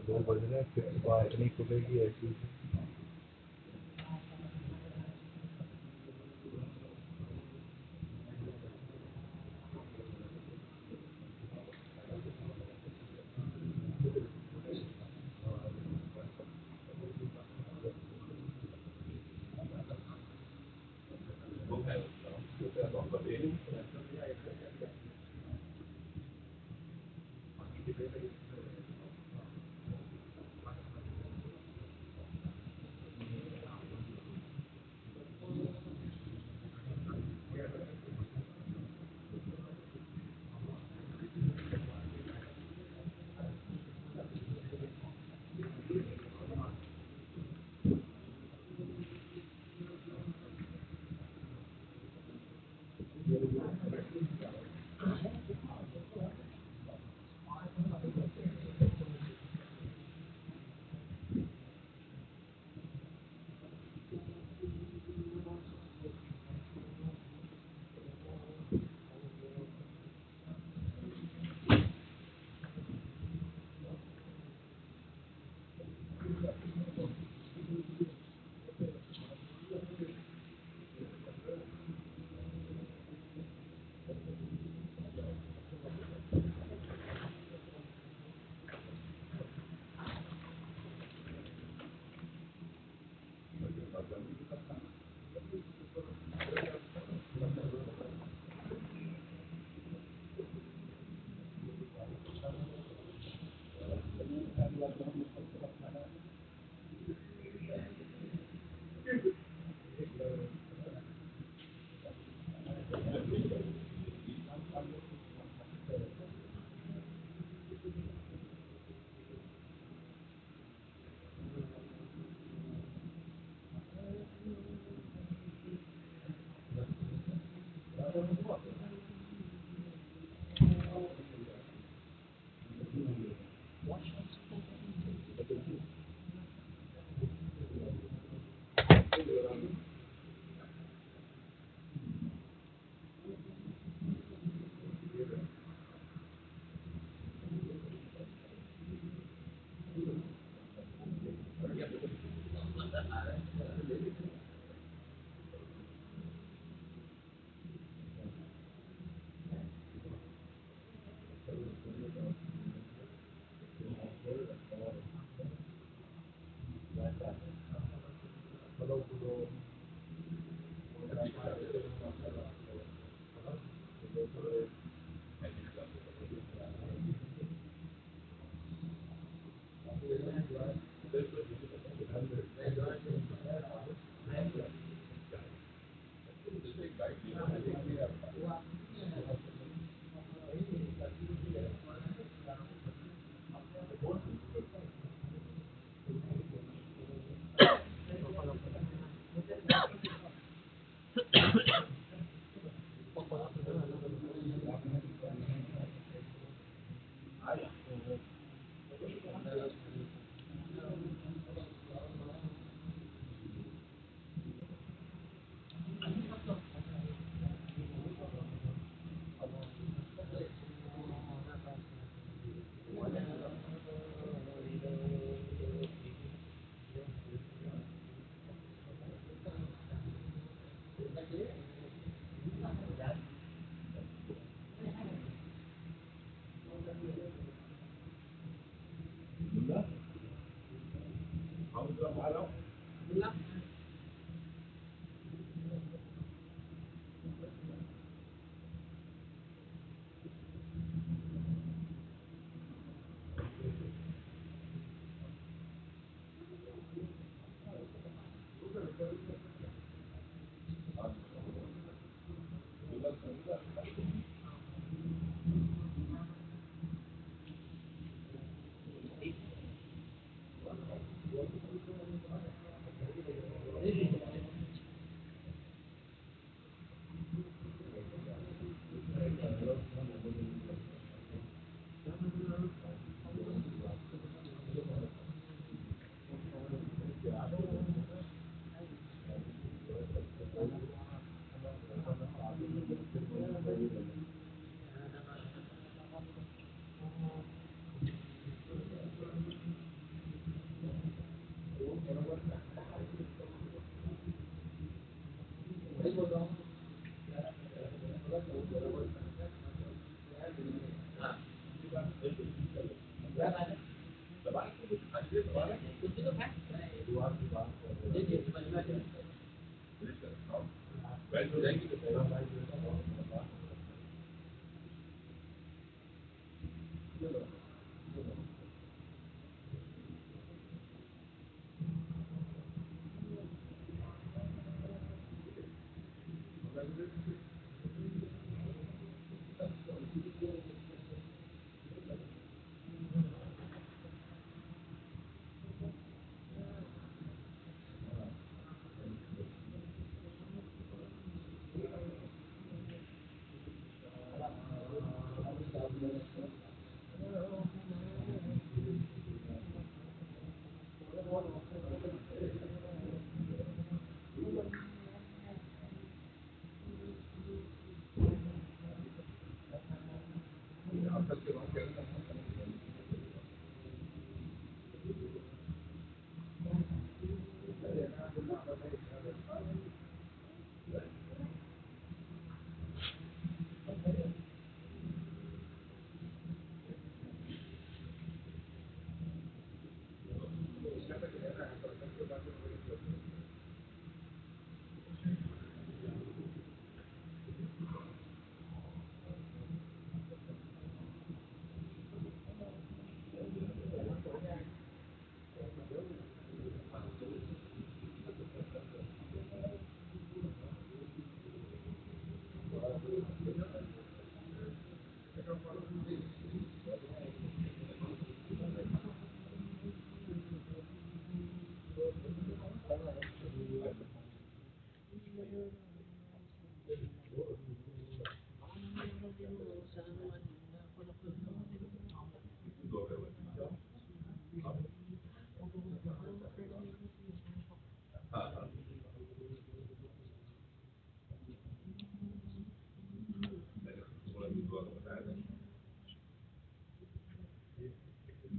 दो बज रहे हैं फिर बात नहीं खुलेगी ऐसी।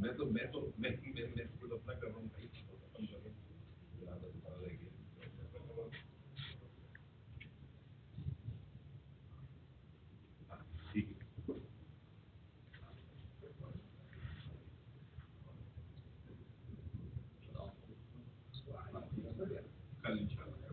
میں خود اپنا کر رہا ہوں بھائی ختم کر رہا ہوں ٹھیک ہے کل ان شاء اللہ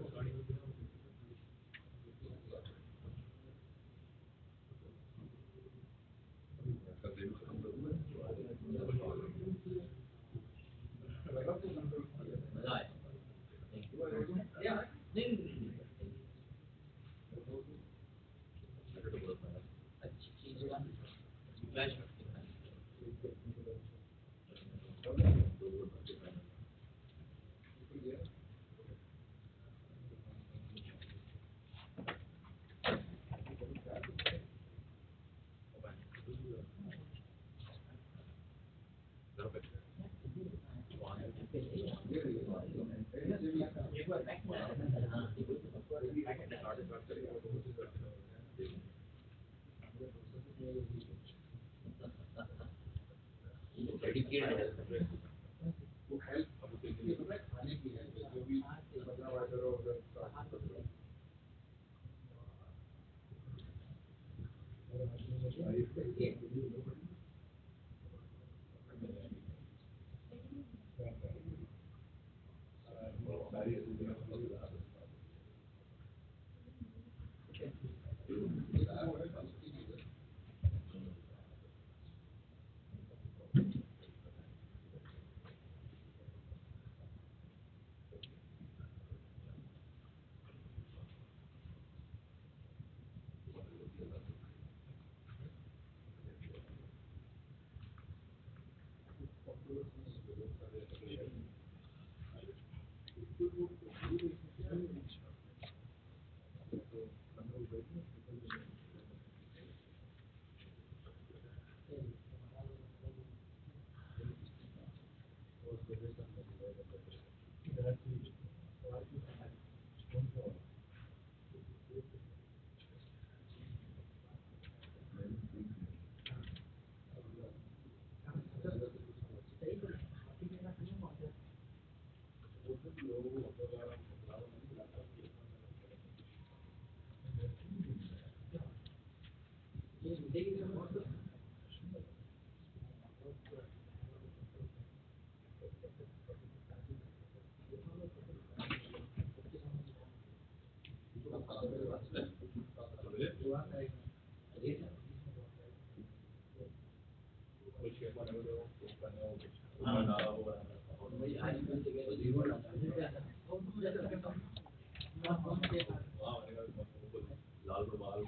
لال رومال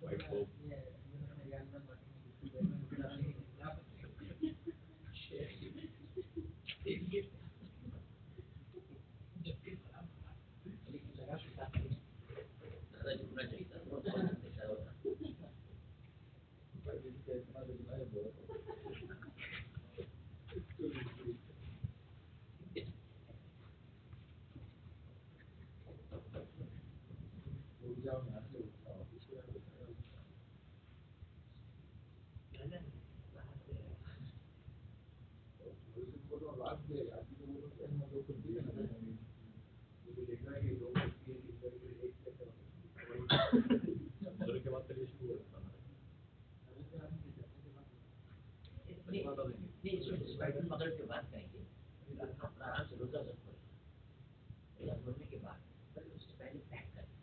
وائٹ کو کے بعد مغرب کے بعد کریں گے آرام سے روزہ کے بعد اس سے پہلے پیک کریں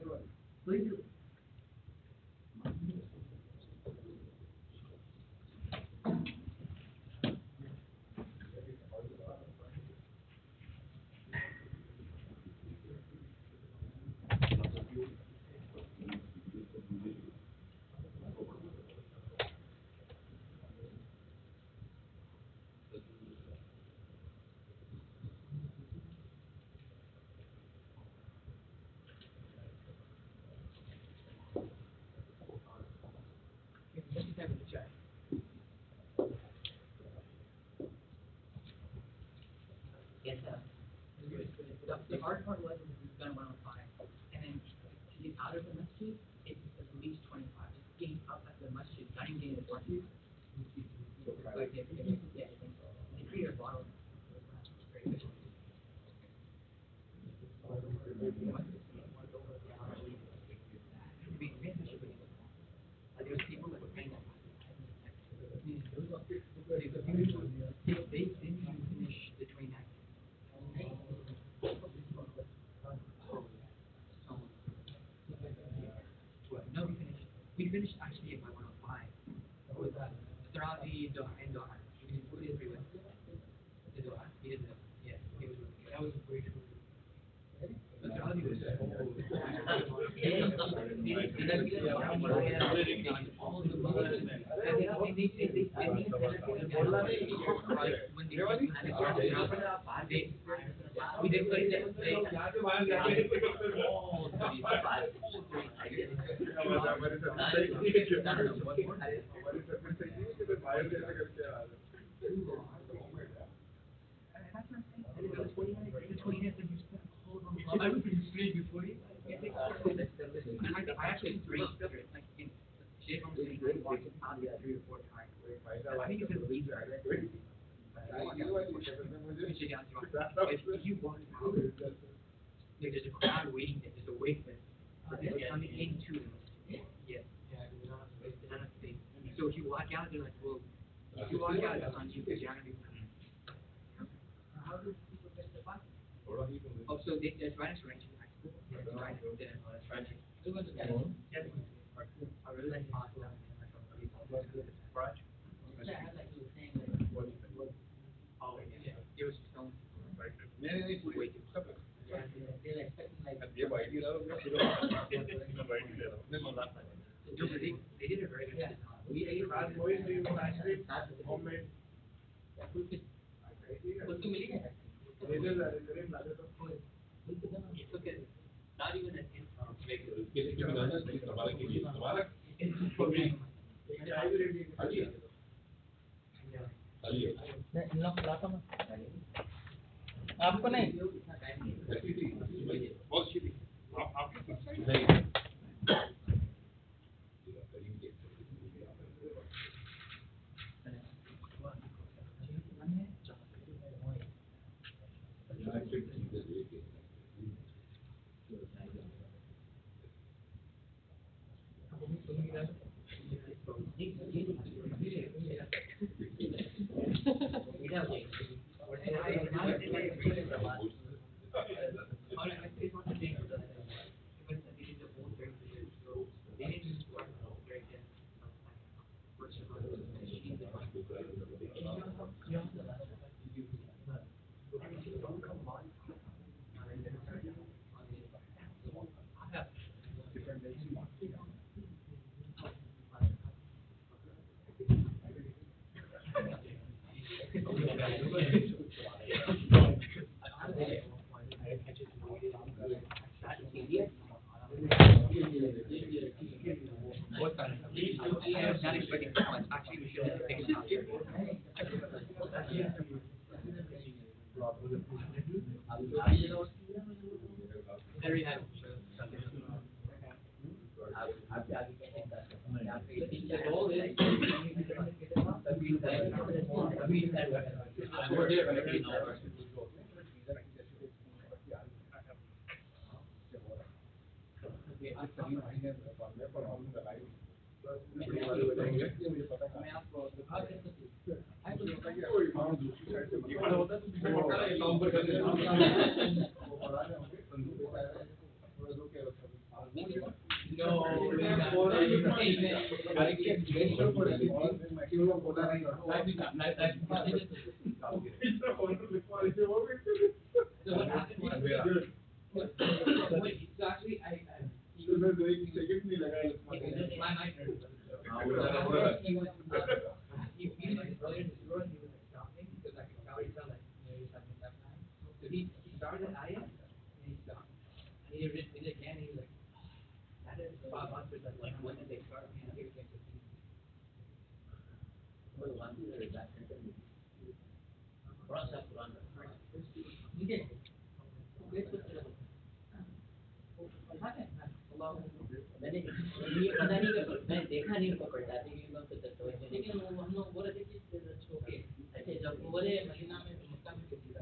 میں Please. Yes, sir. The hard part was we've done 105, and then to get out of the masjid, it's at least 25. Just getting out of the masjid, not even getting the door. Like, yeah, it's pretty hard bottle. Very efficient. There's people that were paying that. They didn't even finish the 29th. No, we finished actually at my 105 with Tarabi, Doha, and Doha. We did 3 with the Doha. We did the, yeah, it was really good. That was great. The Tarabi was we did play that play. I was straight before it. I actually three, like in shape on the same I walked probably 3 or 4 times. I think it's a lead driver. If you walk out, there's a crowd waiting there, there's a wait list. It's coming into them. Yeah. There's not enough space. So if you walk out, they're like, well, if you walk out, it's on you because you're not going to be How do people get the bus? Oh, so there's right next to range. That's right. I really like pasta. Oh, yeah. It was so way too much. They're expecting like. No, but they did a very good job. We ate homemade. It's okay. Not even an आपको नहीं not expecting too much. Actually, we should have taken it out. There you have it. No, so what happened was, so actually he was in my mind. He was he was earlier in the story, he was like stopping because like he felt like he was having a tough time. So he started at ayah and he stopped. And he did it again and he was like, that is 500, like when did they start? And he became 15. Okay. मैंने ये पता नहीं कर मैं देखा नहीं उनको पढ़ता थी कि मैं कुछ तो लेकिन वो हम लोग बोले थे कि ओके ऐसे जब वो बोले मदीना में मक्का में किसी का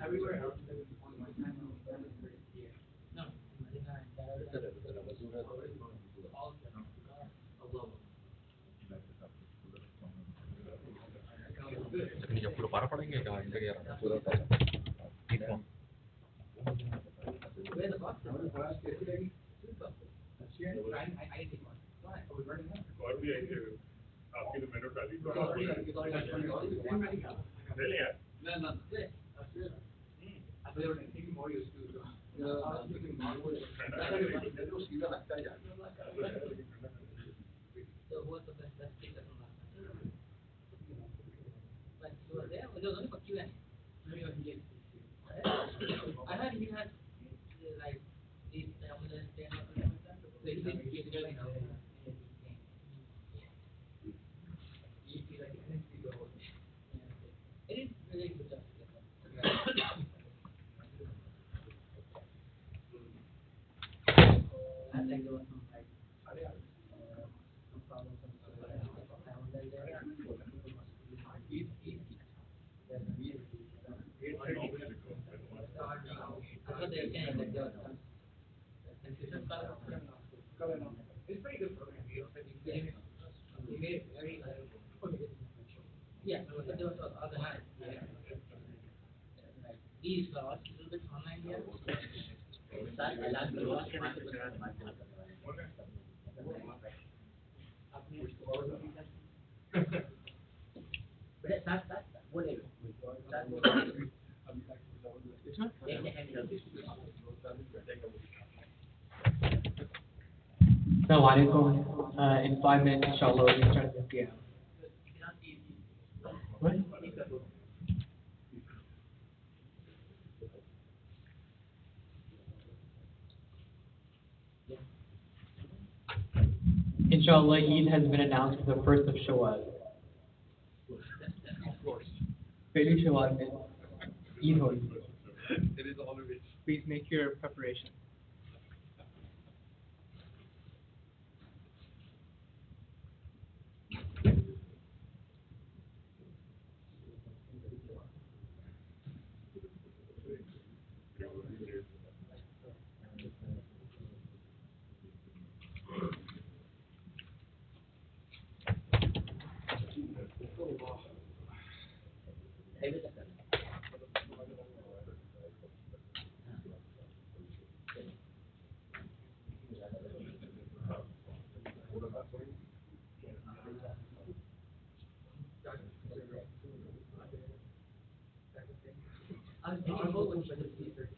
everywhere else no Ini jam 10 parah paling ya kan ini ya sudah tahu. Ini where the box is I didn't want why I was running out और भी है आपकी तो मेनू डाली ले लिया no I they were taking more used to so I was thinking more सीधा लगता है यार so who was the best speaker from last time but you were there was only for Q&A I heard he had like these tablets so he didn't give it like it is really good job I think there was some like some problems I thought they were saying like there was some confusion it's pretty good program you made it very yeah but there was other hand these are a little bit online here Assalamu alaikum. In 5 minutes, inshallah, we'll start the qiyam. What? Inshallah, Eid has been announced for the 1st of Shawwal. of course Pehli Shawwal mein Eid ho rahi hai. it is always Please make your preparation. I was thinking about when she was research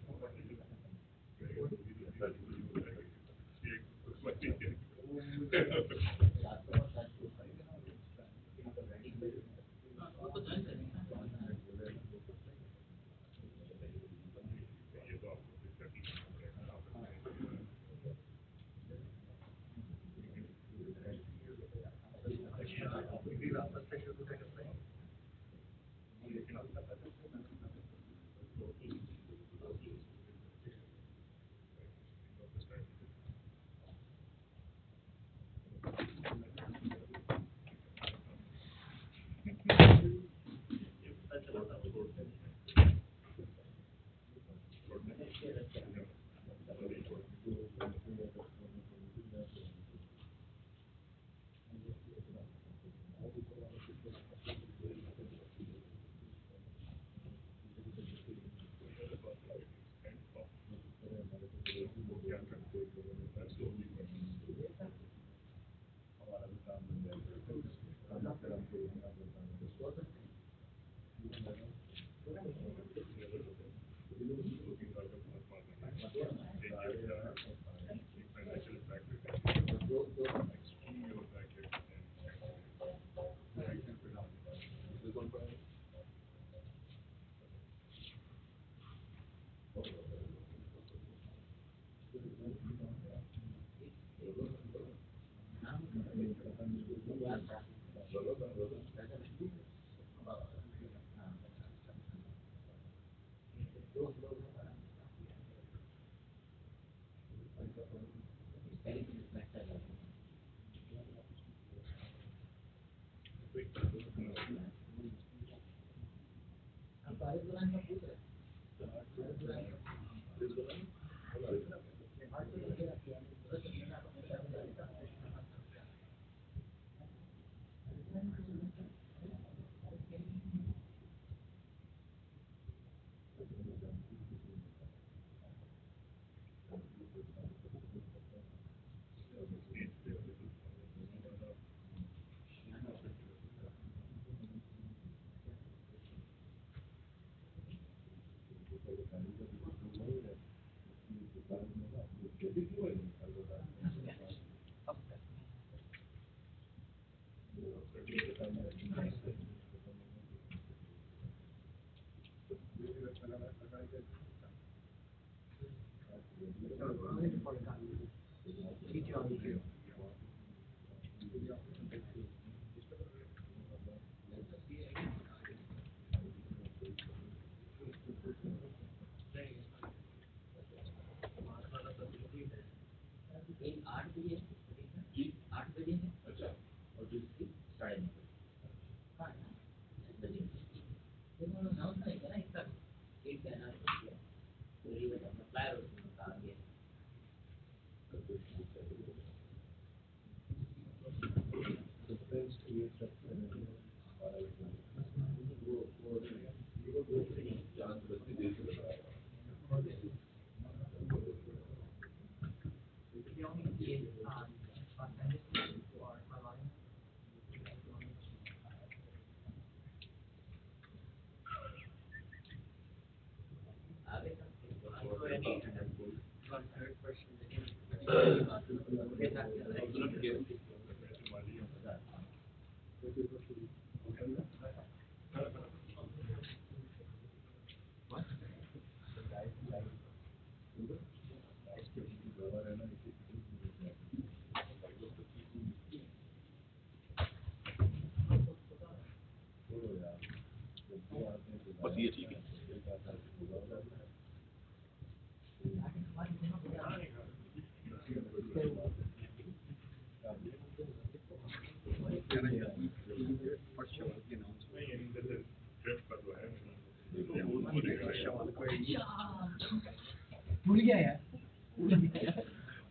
بھول گیا یار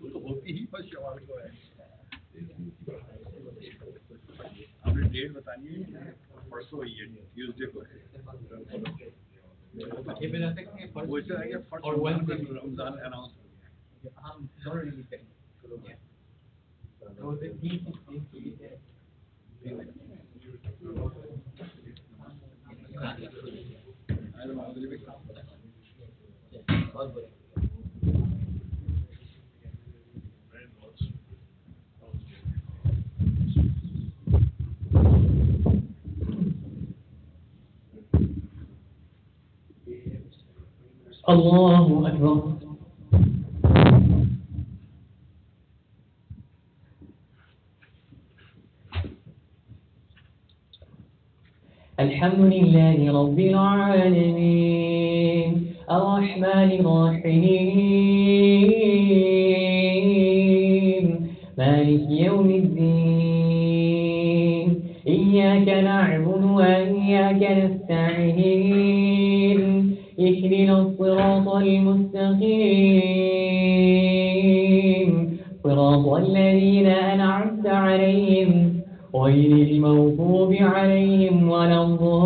وہ تو ہوتی ہی بس شوال کو ہے. آپ نے ڈیٹ بتانی ہے پرسوں ہی ہے ٹیوزڈے کو ہے. وہ اس طرح کہ فرسٹ رمضان اناؤنس ہو گیا. ہم دونوں ریلیز کریں گے. الله أكبر. الحمد لله رب العالمين الرحمن الرحيم مالك يوم الدين إياك نعبد وإياك نستعين اهدنا الصراط المستقيم صراط الذين أنعمت عليهم غير المغضوب عليهم ولا الضالين.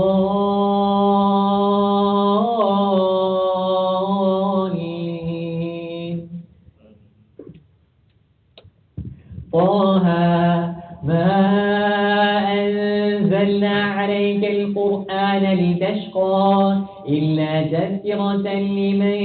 طه ما أنزلنا عليك القرآن لتشقى إلا تذكرة لمن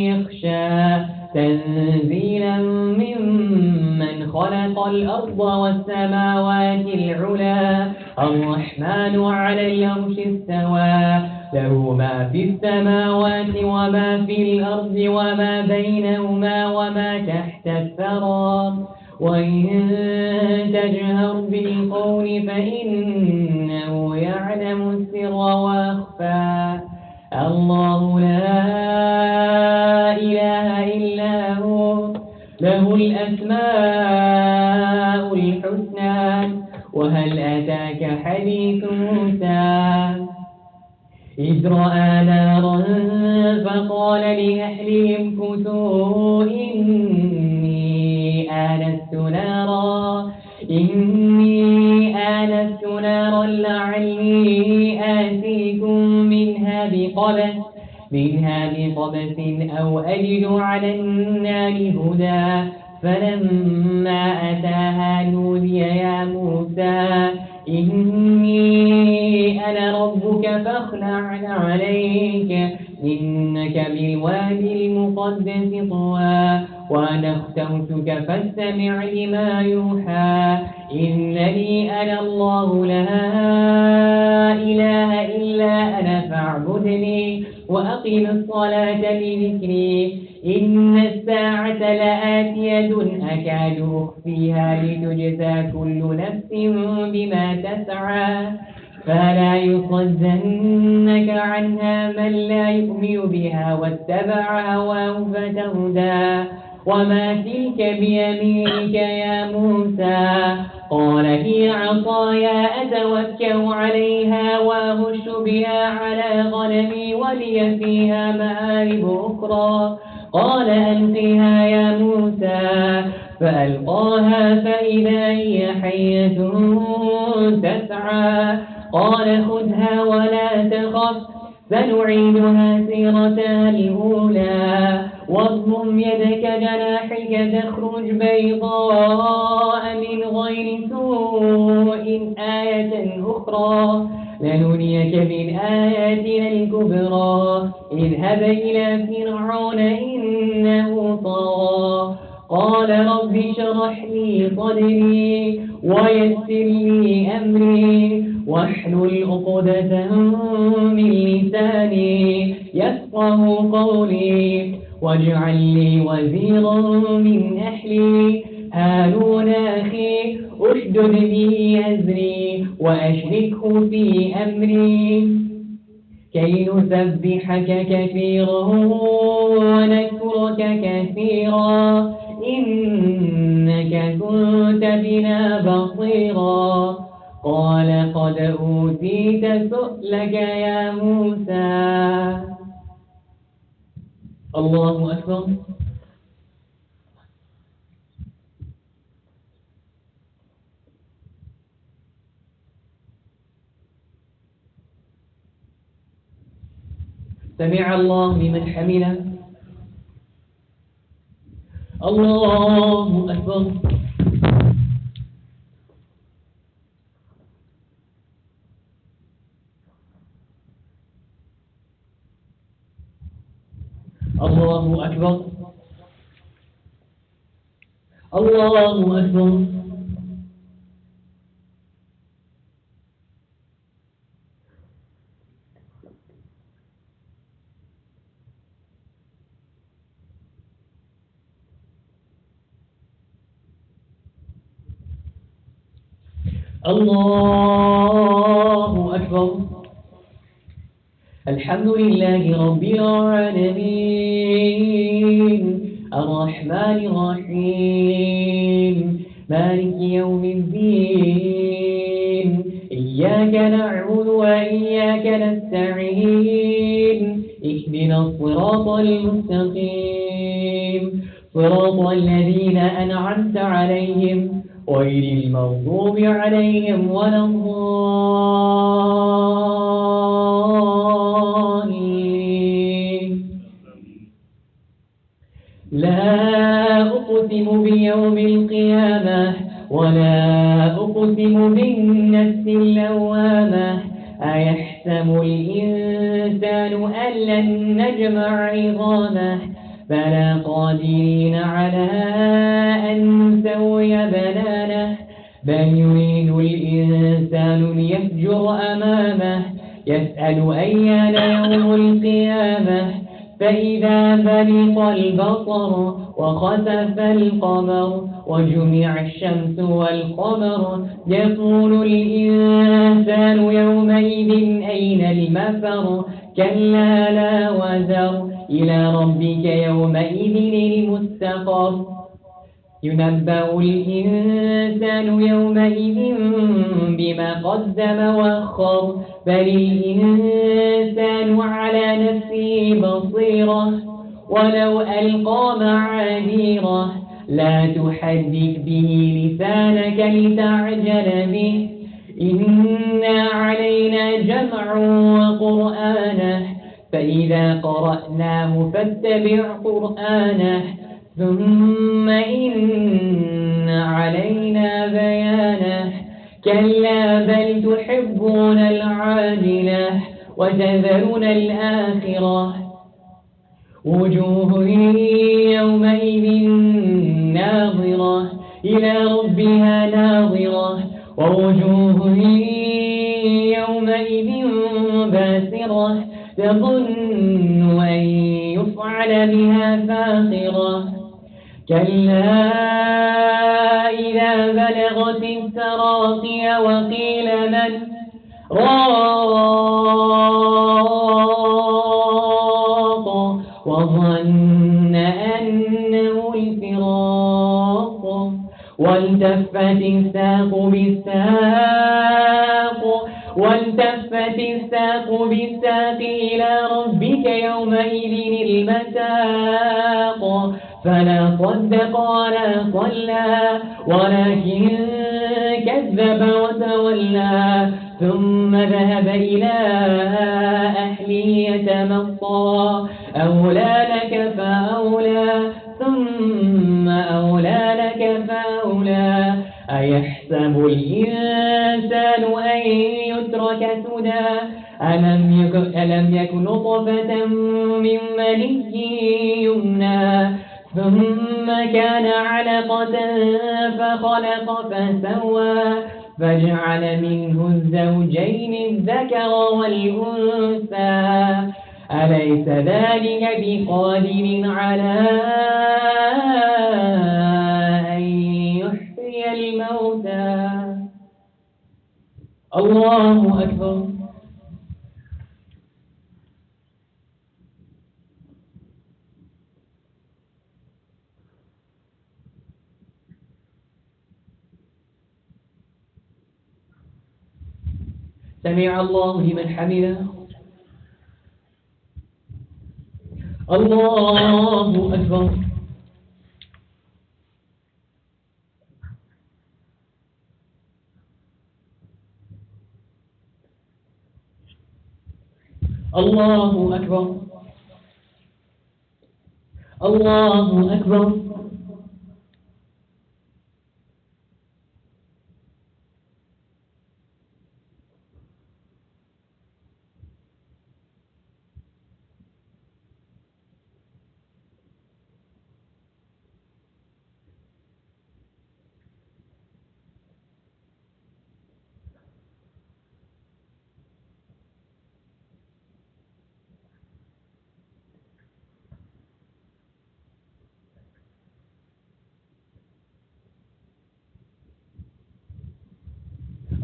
يخشى تنزيلا ممن خلق الأرض والسماوات العلى الرحمن على العرش استوى له ما في السماوات وما في الأرض وما بينهما وما تحت الثرى وإن تجهر بالقول فإنه يعلم السر وأخفى الله لا إله إلا هو له الأسماء الحسنى وهل أتاك حديث موسى إذ رأى نارا فقال لأهلهم كثوا إني آنست نارا لعلي آتيكم منها بقبس أو أجد على النار هدى فلما أتاها نودي يا موسى إني أنا ربك فاخلع عليك إنك بالوادي المقدس طوى وأنا اخترتك فاستمع لما يوحى إنني أنا الله لا إله إلا أنا فاعبدني وأقم الصلاة لذكري إن الساعة لآتية أكاد أخفيها لتجزى كل نفس بما تسعى فلا يصدنك عنها من لا يؤمن بها واتبع هواه فتردى وما تلك بيمينك يا موسى قال هي عصاي أتوكأ عليها وأهش بها على غنمي ولي فيها مآرب أخرى قال ألقها يا موسى فألقاها فإذا هي حية تسعى قال خذها ولا تخف سنعيدها سيرتها الأولى واضمم يدك جناحك تخرج بيضاء من غير سوء آية أخرى لنريك من آياتنا الكبرى اذهب إلى فرعون إنه طغى قال رب اشرح لي صدري ويسر لي أمري واحلل عقدة من لساني يفقه قولي واجعل لي وزيرا من أهلي هارون أخي أشدد به أزري وأشركه في أمري كي نسبحك كثيرا ونذكرك كثيرا إنك كنت بنا بصيرا قال قد أوتيت سؤلك يا موسى الله أكبر سمع الله لمن حمده الله أكبر الله أكبر الله أكبر الله أكبر الحمد لله رب العالمين الرحمن الرحيم مالك يوم الدين إياك نعبد وإياك نستعين اهدنا الصراط المستقيم صراط الذين أنعمت عليهم غير المغضوب عليهم ولا الضالين لا أقسم بيوم القيامة ولا أقسم بالنفس اللوامة أيحسب الإنسان أن لن نجمع عظامه بلى قادرين على أن نسوي بنانه بل يريد الإنسان ليفجر أمامه يسأل أيان يوم القيامة فإذا برق البصر وخسف القمر وجمع الشمس والقمر يقول الإنسان يومئذ أين المفر كلا لا وزر إلى ربك يومئذ المستقر ينبأ الإنسان يومئذ بما قدم وأخر بل الإنسان على نفسه بصيرة ولو ألقى معاذيره لا تحرك به لسانك لتعجل به إن علينا جمعه وقرآنه فإذا قرأناه فاتبع قرآنه ثم إن علينا بيانه كلا بل تحبون العاجلة وتذرون الآخرة وجوه يومئذ ناظرة إلى ربها ناظرة ووجوه يومئذ باسرة تظن أن يفعل بها فاقرة كلا إذا بلغت التراقي وقيل من راق وظن أنه الفراق والتفت الساق بالساق إلى ربك يومئذ المساق فلا صدق ولا صلى ولكن كذب وتولى ثم ذهب إلى أهله يتمطى أولى لك فأولى ثم أولى لك فأولى أيحسب الإنسان أن يترك سدى ألم يك نطفة من مني يمنى ثم كان علقة فخلق فسوى فجعل منه الزوجين الذكر والأنثى أليس ذلك بقادر على أن يحيي الموتى الله أكبر سمع الله لمن حمده الله أكبر الله أكبر الله أكبر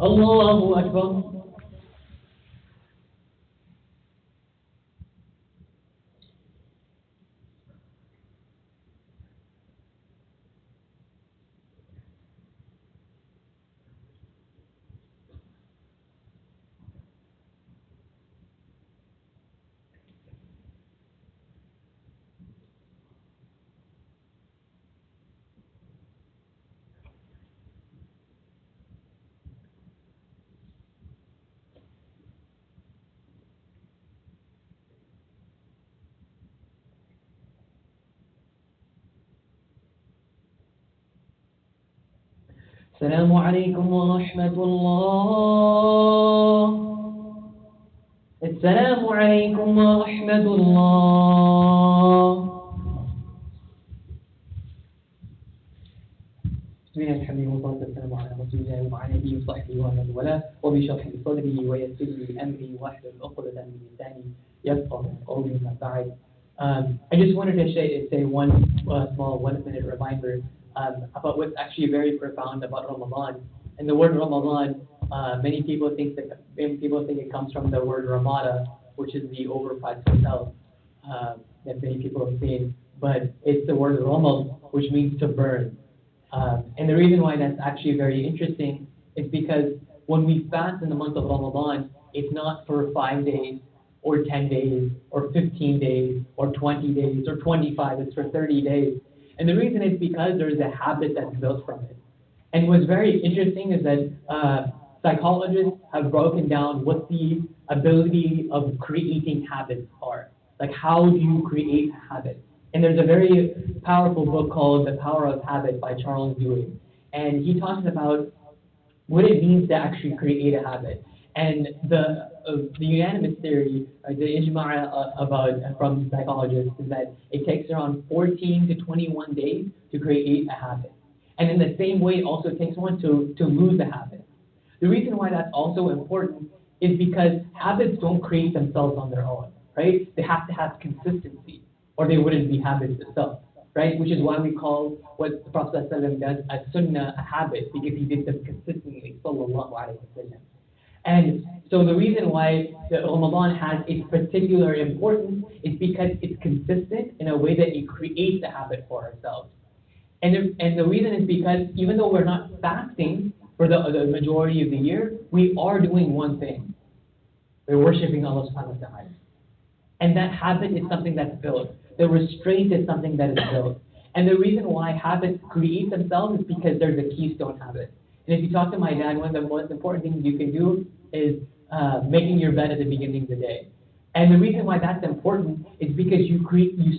الله أكبر السلام عليكم ورحمة الله. السلام عليكم ورحمة الله. بسم الله الحمد لله والصلاة والسلام على رسول الله وعلى آله وصحبه ومن والاه وبشرح صدري ويسر لي أمري واحلل عقدة من لساني يفقهوا قولي ما بعد. I just wanted to say one small 1-minute reminder about what's actually very profound about Ramadan. And the word Ramadan, many people think it comes from the word Ramada, which is the overpriced hotel that many people have seen. But it's the word Ramad, which means to burn. And the reason why that's actually very interesting is because when we fast in the month of Ramadan, it's not for 5 days or 10 days or 15 days or 20 days or 25, it's for 30 days. And the reason is because there's a habit that's built from it. And what's very interesting is that psychologists have broken down what the ability of creating habits are. Like, how do you create a habit? And there's a very powerful book called The Power of Habit by Charles Duhigg. And he talks about what it means to actually create a habit. And the unanimous theory, the ijma' from psychologists, is that it takes around 14 to 21 days to create a habit. And in the same way, it also takes one to lose a habit. The reason why that's also important is because habits don't create themselves on their own, right? They have to have consistency, or they wouldn't be habits itself, right? Which is why we call what the Prophet ﷺ does as sunnah a habit, because he did them consistently, sallallahu alaihi wasallam. And so the reason why the Ramadan has its particular importance is because it's consistent in a way that it creates a habit for ourselves. And the reason is because even though we're not fasting for the majority of the year, we are doing one thing. We're worshiping Allah subhanahu wa ta'ala. And that habit is something that's built. The restraint is something that is built. And the reason why habits create themselves is because there's a keystone habit. And if you talk to my dad, one of the most important things you can do is making your bed at the beginning of the day. And the reason why that's important is because you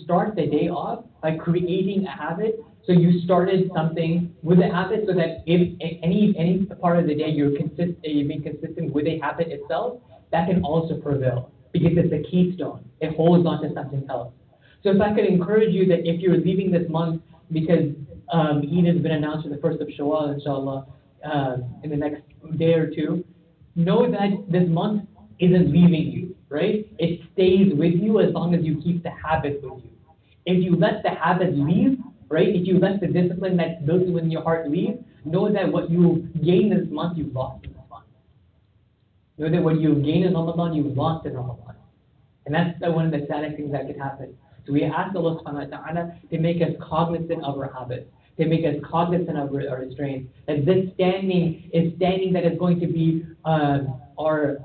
start the day off by creating a habit. So you started something with a habit, so that if any part of the day you're being consistent with a habit itself, that can also prevail because it's a keystone. It holds on to something else. So if I could encourage you that if you're leaving this month, because Eid has been announced for the 1st of Shawwal, inshallah, in the next day or two, know that this month isn't leaving you, right? It stays with you as long as you keep the habit with you. If you let the habit leave, right? If you let the discipline that's built within your heart leave, know that what you gained this month, you've lost in this month. Know that what you gained in Ramadan, you've lost in Ramadan. And that's one of the saddest things that could happen. So we ask Allah subhanahu wa ta'ala to make us cognizant of our habits, to make us cognizant of our restraints. That this standing is standing that is going to be our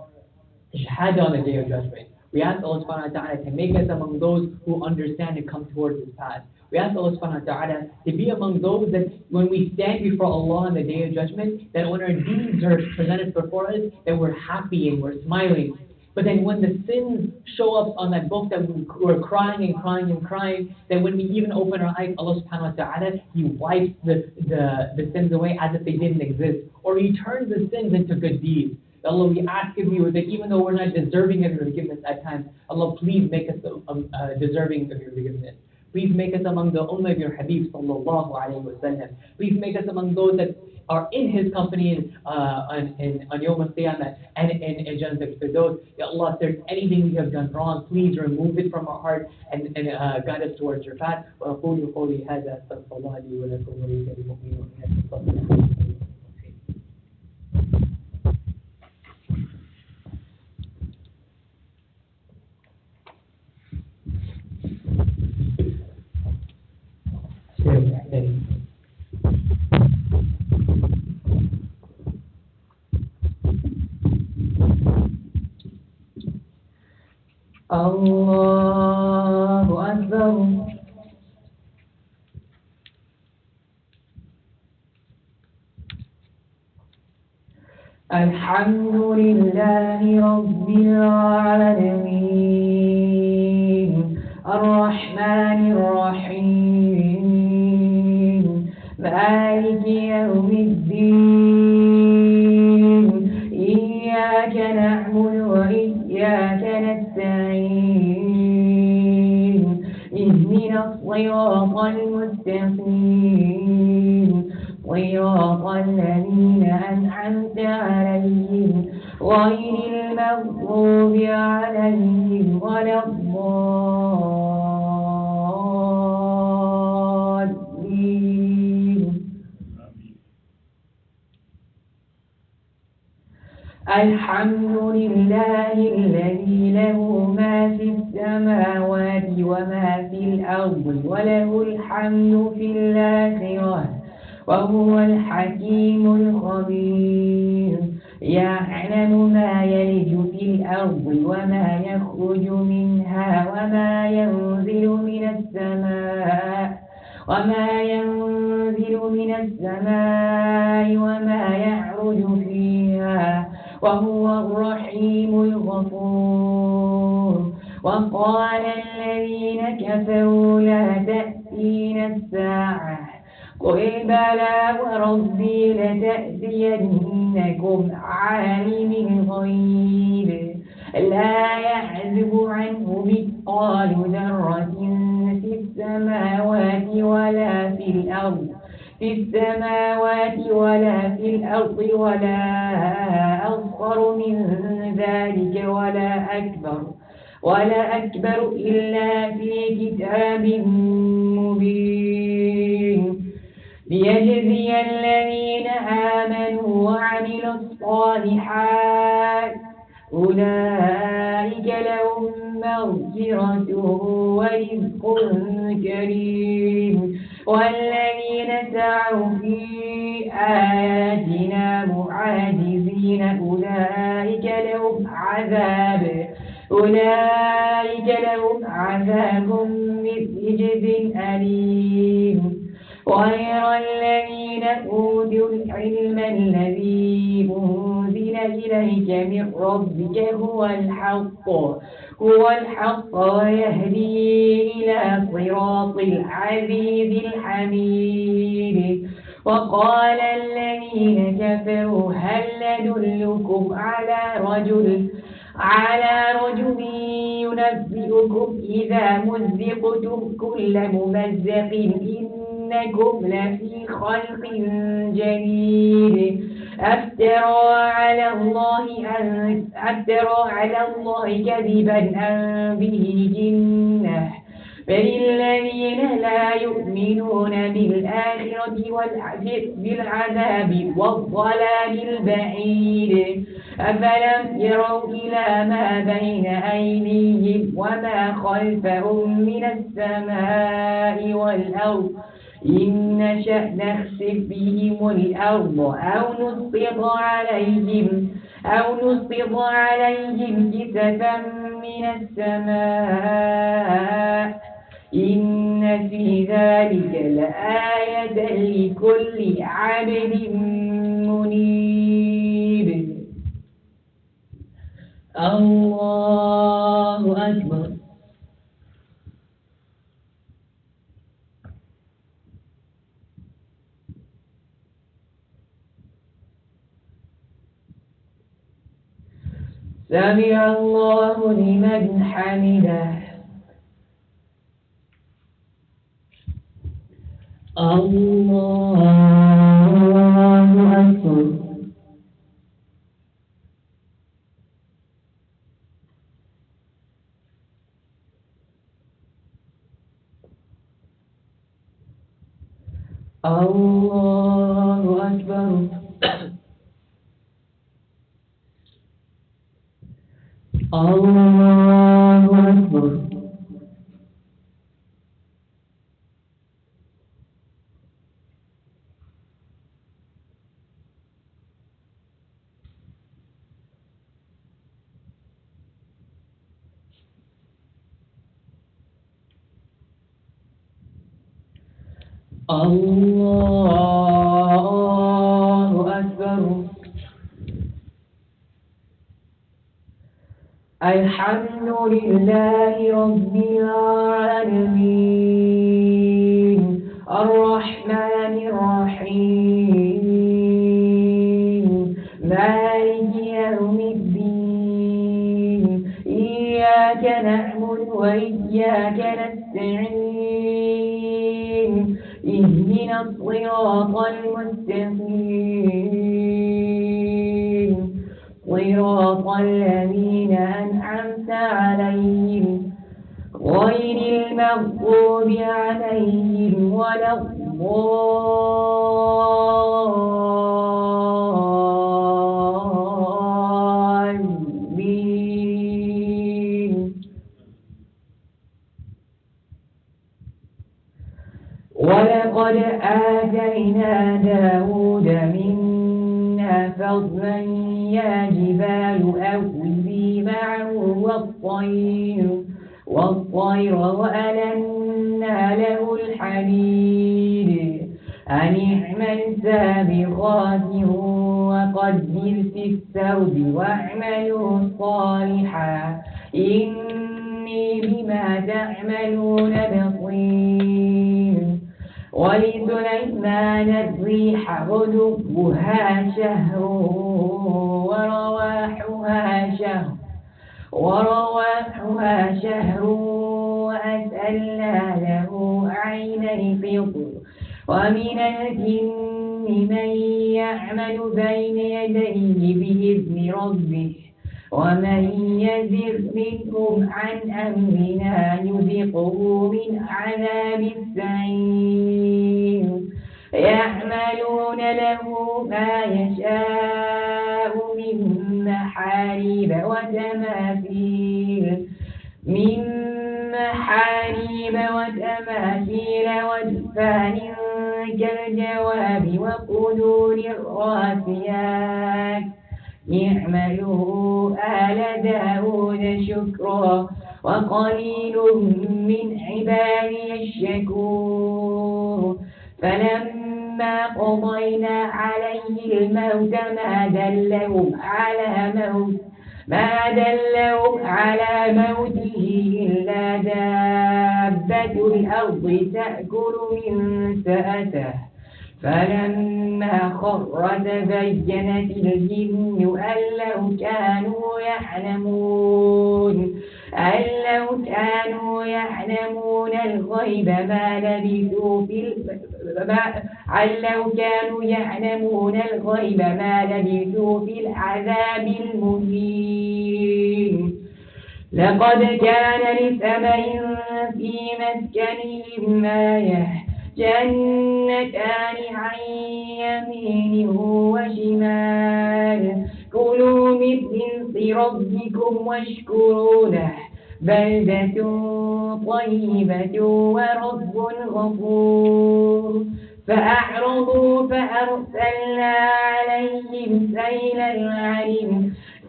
shahada on the Day of Judgment. We ask Allah subhanahu wa ta'ala to make us among those who understand and come towards His path. We ask Allah subhanahu wa ta'ala to be among those that when we stand before Allah on the Day of Judgment, that when our deeds are presented before us, that we're happy and we're smiling. But then when the sins show up on that book, that we're crying and crying and crying, that when we even open our eyes, Allah subhanahu wa ta'ala, He wipes the sins away as if they didn't exist. Or He turns the sins into good deeds. Allah, we ask of you that even though we're not deserving of your forgiveness at times, Allah, please make us deserving of your forgiveness. Please make us among the ummah of your Habib sallallahu alayhi wa sallam. Please make us among those that are in His company on Yawm al-Qiyamah and in Jannah al-Firdaus. Ya Allah, if there's anything we have done wrong, please remove it from our heart and guide us towards your path. وأقول قولي هذا أستغفر الله لي ولكم ولجميع المؤمنين والمؤمنات. Allahu Akbar. Alhamdulillahi Rabbil Alameen Ar-Rahmanir Rahim Maliki Yawmiddin الصراط المستقيم صراط الذين أنعمت عليهم غير المغضوب عليهم ولا الضالين. الحمد لله الذي له ما في السماوات وما في الأرض وله الحمد في الآخرة وهو الحكيم الخبير. يعلم ما يلج في الأرض وما يخرج منها وما ينزل من السماء وما يعرج فيها وهو الرحيم الغفور. وقال الذين كفروا لا تأتينا الساعة قل بلى وربي لتأتينكم عالم الغيب لا يعزب عنه مثقال ذرة في السماوات ولا في الأرض ولا أصغر من ذلك ولا أكبر إلا في كتاب مبين. ليجزي الذين آمنوا وعملوا الصالحات أولئك لهم مغفرة ورزق كريم. والذين سعوا في آياتنا معاجزين أولئك لهم عذاب من رجز أليم. غير الذين أوتوا العلم الذي أنزل إليك من ربك هو الحق ويهدي إلى صراط العزيز الحميد. وقال الذين كفروا هل ندلكم على رجل ينبئكم إذا مزقتم كل ممزق إنكم لفي خلق جديد. أفترى على الله كذبا أم به جنة بل الذين لا يؤمنون بالآخرة بالعذاب والضلال البعيد. أفلم يروا إلى ما بين أيديهم وما خلفهم من السماء والأرض إن نشأ نخسف بهم الأرض أو نسقط عليهم كسفا من السماء إن في ذلك لآية لكل عبد منيب. الله أكبر. سمع الله لمن حمده. الله أكبر. الله أكبر. الله أكبر. الله أكبر. الحمد لله رب العالمين الرحمن الرحيم مالك يوم الدين إياك نعبد وإياك نستعين الصراط المستقيم صراط الذين أنعمت عليهم غير المغضوب عليهم ولا الضالين. ولقد آتينا داود منا فضلا يا جبال أوبي معه والطير وألنا له الحديد أن اعمل سابغات وقدر في السرد واعملوا صالحا إني بما تعملون بصير. ولسليمان الريح غدوها شهر ورواحها شهر وأسألنا له عين الفطر. ومن الجن من يعمل بين يديه بإذن ربه ومن يزغ منهم عن أمرنا نذقه من عذاب السعير. يعملون له ما يشاء من محاريب وتماثيل وجفان كالجواب وقدور الراسيات. اعملوا آل داود شكرا وقليل من عبادي الشكور. فلما قضينا عليه الموت ما دلهم على موته إلا دابة الأرض تأكل من سأته. فلما خر تبينت الجن أن لو كانوا يعلمون الغيب ما لبثوا في العذاب المهين. لقد كان لسبإ في مسكنهم آية جنتان عن يمين وشمال كلوا من رزق ربكم واشكروا له بلدة طيبة ورب غفور. فأعرضوا فأرسلنا عليهم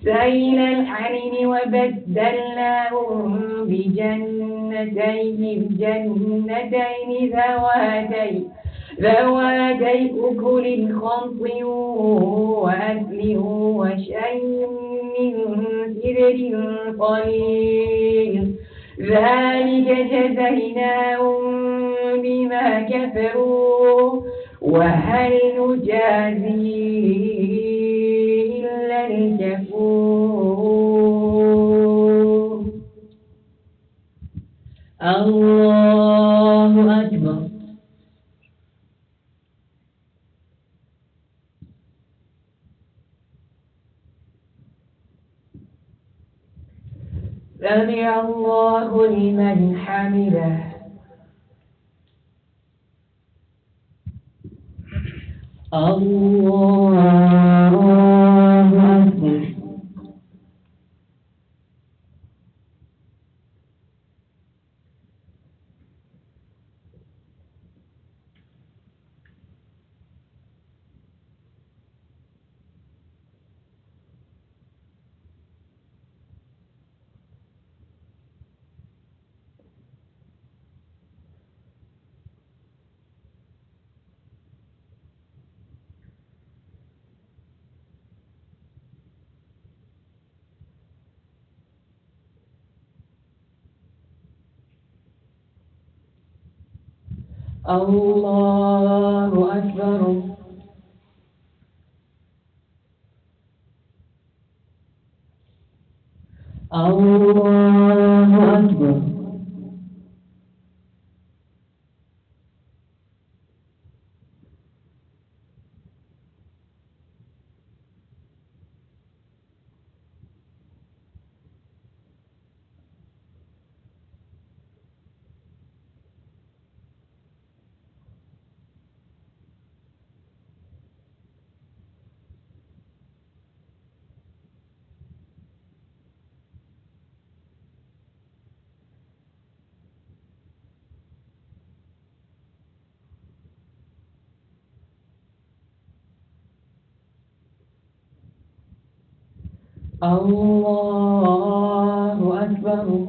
سيل العرم وبدلناهم بجنتين ذواتي أكل خمط وأكل وشيء من سدر قليل. ذلك جزيناهم بما كفروا وهل نجازي إلا الكفور. الله أكبر. سمع الله لمن حمده. الله أكبر. الله أكبر. الله أكبر. الله أكبر.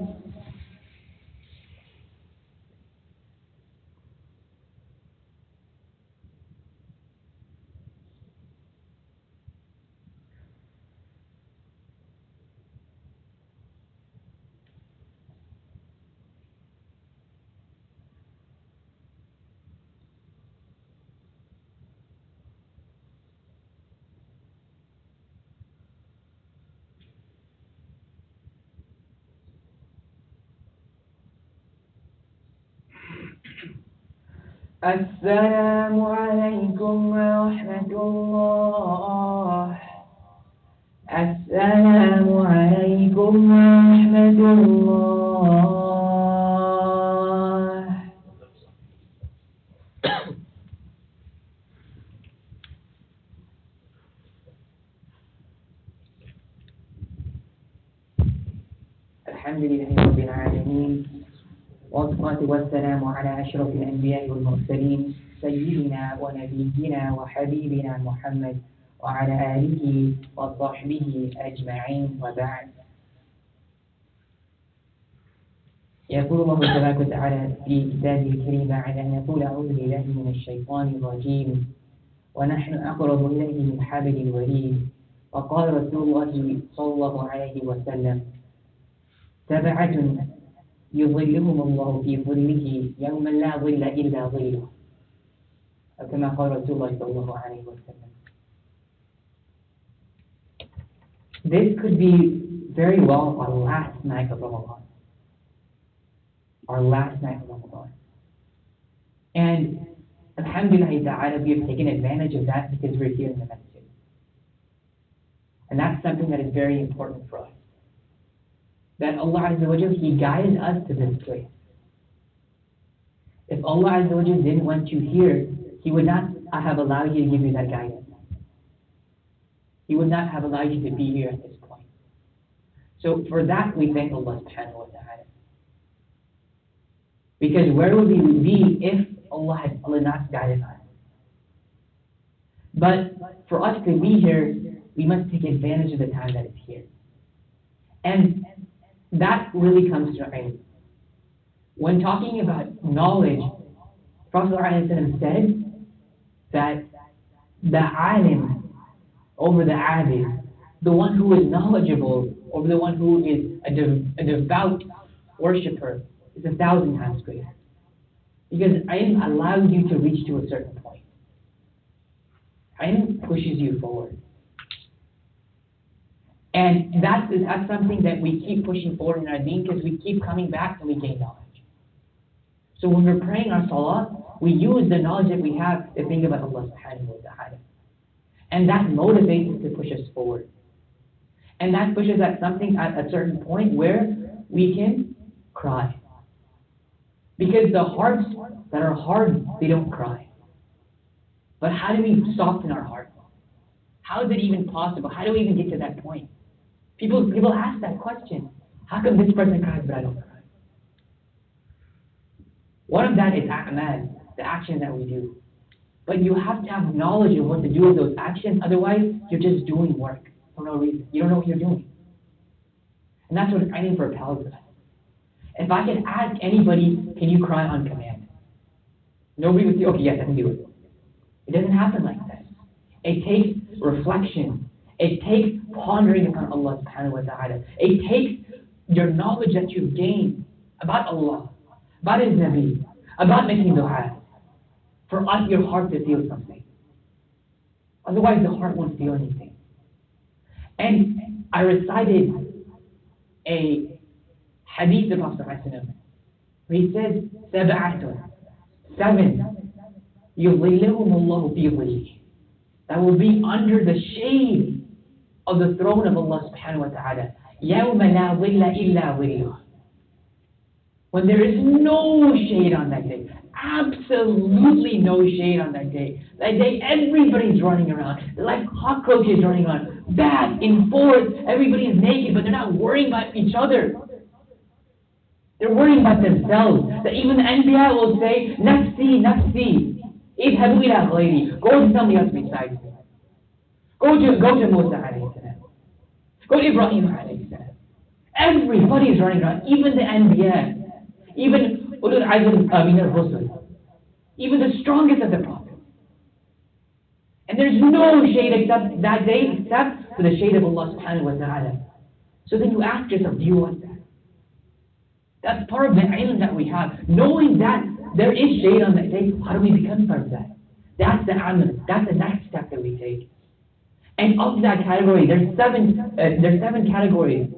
السلام عليكم ورحمة الله. السلام عليكم ورحمة الله. الحمد لله رب العالمين، والصلاة والسلام على أشرف الأنبياء والمرسلين سيدنا ونبينا وحبيبنا محمد وعلى آله وصحبه أجمعين، وبعد. يقول الله تبارك وتعالى في كتابه الكريم بعد أن يقول أعوذ بالله من الشيطان الرجيم ونحن أقرب إليه من حبل الوريد. وقال رسول الله صلى الله عليه وسلم: سبعة يظلهم الله في ظله يوم لا ظل إلا ظله، أو كما قال رسول الله صلى الله عليه وسلم. This could be very well our last night of Ramadan. Our last night of Ramadan. And alhamdulillah ta'ala, we have taken advantage of that because we're here in the masjid. And that's something that is very important for us. That Allah Azza wa Jal, He guided us to this place. If Allah Azza wa Jal didn't want you here, He would not have allowed you to give you that guidance. He would not have allowed you to be here at this point. So for that we thank Allah subhanahu wa ta'ala. Because where would we be if Allah had not guided us? But for us to be here, we must take advantage of the time that it's here. And that really comes to ilm. When talking about knowledge, Prophet ﷺ said that the alim over the abid, the one who is knowledgeable over the one who is a devout worshipper, is 1,000 times greater. Because ilm allows you to reach to a certain point. Ilm pushes you forward. And that's something that we keep pushing forward in our deen because we keep coming back and we gain knowledge. So when we're praying our salah, we use the knowledge that we have to think about Allah subhanahu wa ta'ala. And that motivates us to push us forward. And that pushes at something at a certain point where we can cry. Because the hearts that are hard, they don't cry. But how do we soften our heart? How is it even possible? How do we even get to that point? People ask that question. How come this person cries but I don't cry? One of that is a'mal, the action that we do. But you have to have knowledge of what to do with those actions, otherwise you're just doing work for no reason. You don't know what you're doing. And that's what ilm propels us. If I can ask anybody, can you cry on command? Nobody would say, okay, yes, I can do it. It doesn't happen like that. It takes reflection. It takes pondering upon Allah subhanahu wa ta'ala. It takes your knowledge that you've gained about Allah, about His Nabi, about making dua, for us, your heart to feel something. Otherwise, the heart won't feel anything. And I recited a hadith of Prophet ﷺ, where he says, seven, يظلهم الله في ظله, that will be under the shade of the throne of Allah subhanahu wa ta'ala. يوم لا ظل إلا ظله, when there is no shade on that day. Absolutely no shade on that day. That day everybody's running around, like cockroaches running around, back and forth. Everybody's naked, but they're not worrying about each other. They're worrying about themselves. That even the Anbiya will say, Nafsi, Nafsi, idhabu ila ghayri, go to somebody else besides me. Go to Musa alayhi salam. Go Or Ibrahim alayhi salam. Everybody is running around, even the Anbiya, even Ulul Azm min al-Rusul, even the strongest of the prophets. And there's no shade except that day, except for the shade of Allah subhanahu wa ta'ala. So then you ask yourself, do you want that? That's part of the ilm that we have. Knowing that there is shade on that day, how do we become part of that? That's the amal. That's the next step that we take. And of that category, there's seven categories.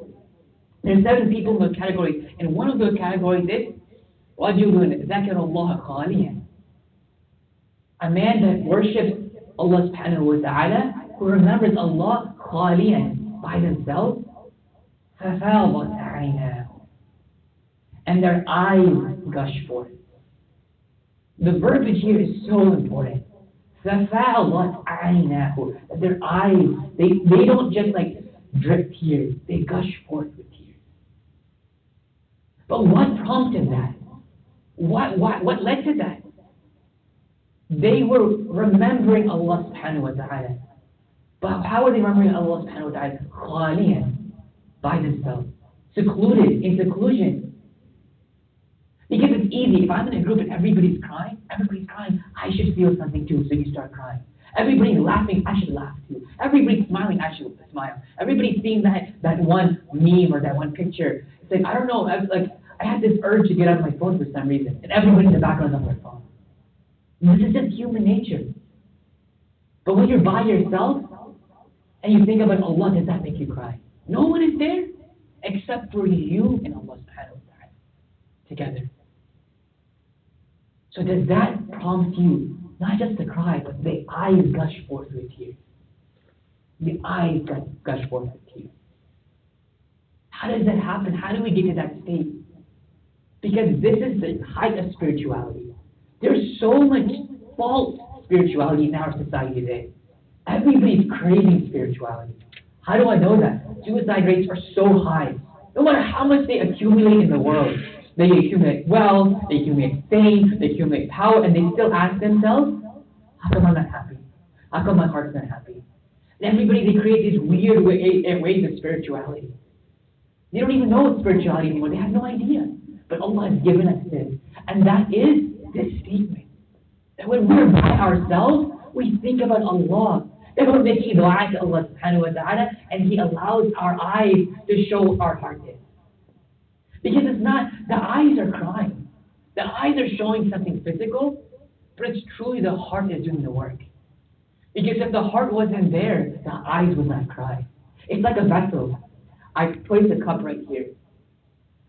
There's 7 people in those categories. And one of those categories is رَجُلٌ ذَكَرَ اللَّهَ خَالِيًا. A man that worships Allah subhanahu wa ta'ala, who remembers Allah khaliyan, by themselves, فَفَاضَتْ عَيْنَاهُ. And their eyes gush forth. The verbiage here is so important. فَفَاضَتْ عَيْنَاهُ. Their eyes, they don't just like drip tears, they gush forth with tears. But what prompted that? What led to that? They were remembering Allah subhanahu wa ta'ala. But how are they remembering Allah subhanahu wa ta'ala? Khaliyan, by themselves, secluded, in seclusion. Because it's easy. If I'm in a group and everybody's crying, I should feel something too, so you start crying. Everybody's laughing, I should laugh too. Everybody's smiling, I should smile. Everybody's seeing that one meme or that one picture. It's like, I don't know, I had this urge to get out of my phone for some reason, and everybody in the background is on their phone. This is just human nature. But when you're by yourself and you think about Allah, does that make you cry? No one is there except for you and Allah subhanahu wa ta'ala together. So does that prompt you not just to cry, but the eyes gush forth with tears? The eyes gush forth with tears. How does that happen? How do we get to that state? Because this is the height of spirituality. There's so much false spirituality in our society today. Everybody's craving spirituality. How do I know that? Suicide rates are so high. No matter how much they accumulate in the world, they accumulate wealth, they accumulate fame, they accumulate power, and they still ask themselves, how come I'm not happy? How come my heart's not happy? And everybody, they create these weird ways of spirituality. They don't even know it's spirituality anymore. They have no idea. But Allah has given us this. And that is this statement. That when we're by ourselves, we think about Allah. That we're making dua to Allah subhanahu wa ta'ala, and He allows our eyes to show what our heart is. Because it's not, the eyes are crying. The eyes are showing something physical, but it's truly the heart is doing the work. Because if the heart wasn't there, the eyes would not cry. It's like a vessel. I place a cup right here.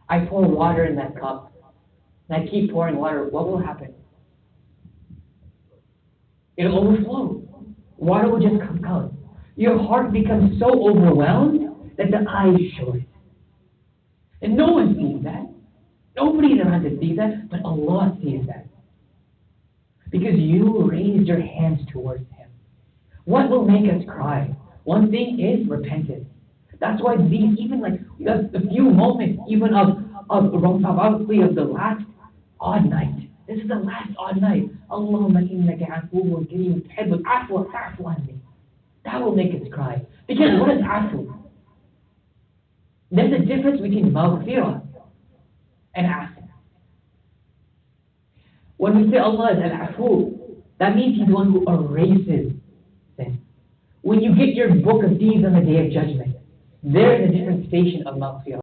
I pour water in that cup, and I keep pouring water. What will happen? It'll overflow. Water will just come out. Your heart becomes so overwhelmed that the eyes show it. And no one sees that. Nobody around that sees that, but Allah sees that. Because you raised your hands towards Him. What will make us cry? One thing is repentance. That's why these, even like a few moments, even of the last odd night. This is the last odd night. Allahumma innaka afuwwun kareem tuhibbul afwa fa'fu anni. That will make us cry. Because what is afu? There's a difference between maghfirah and afu. When we say Allah is al-afu, that means He's the one who erases sin. When you get your book of deeds on the Day of Judgment, there is a different station of maghfirah.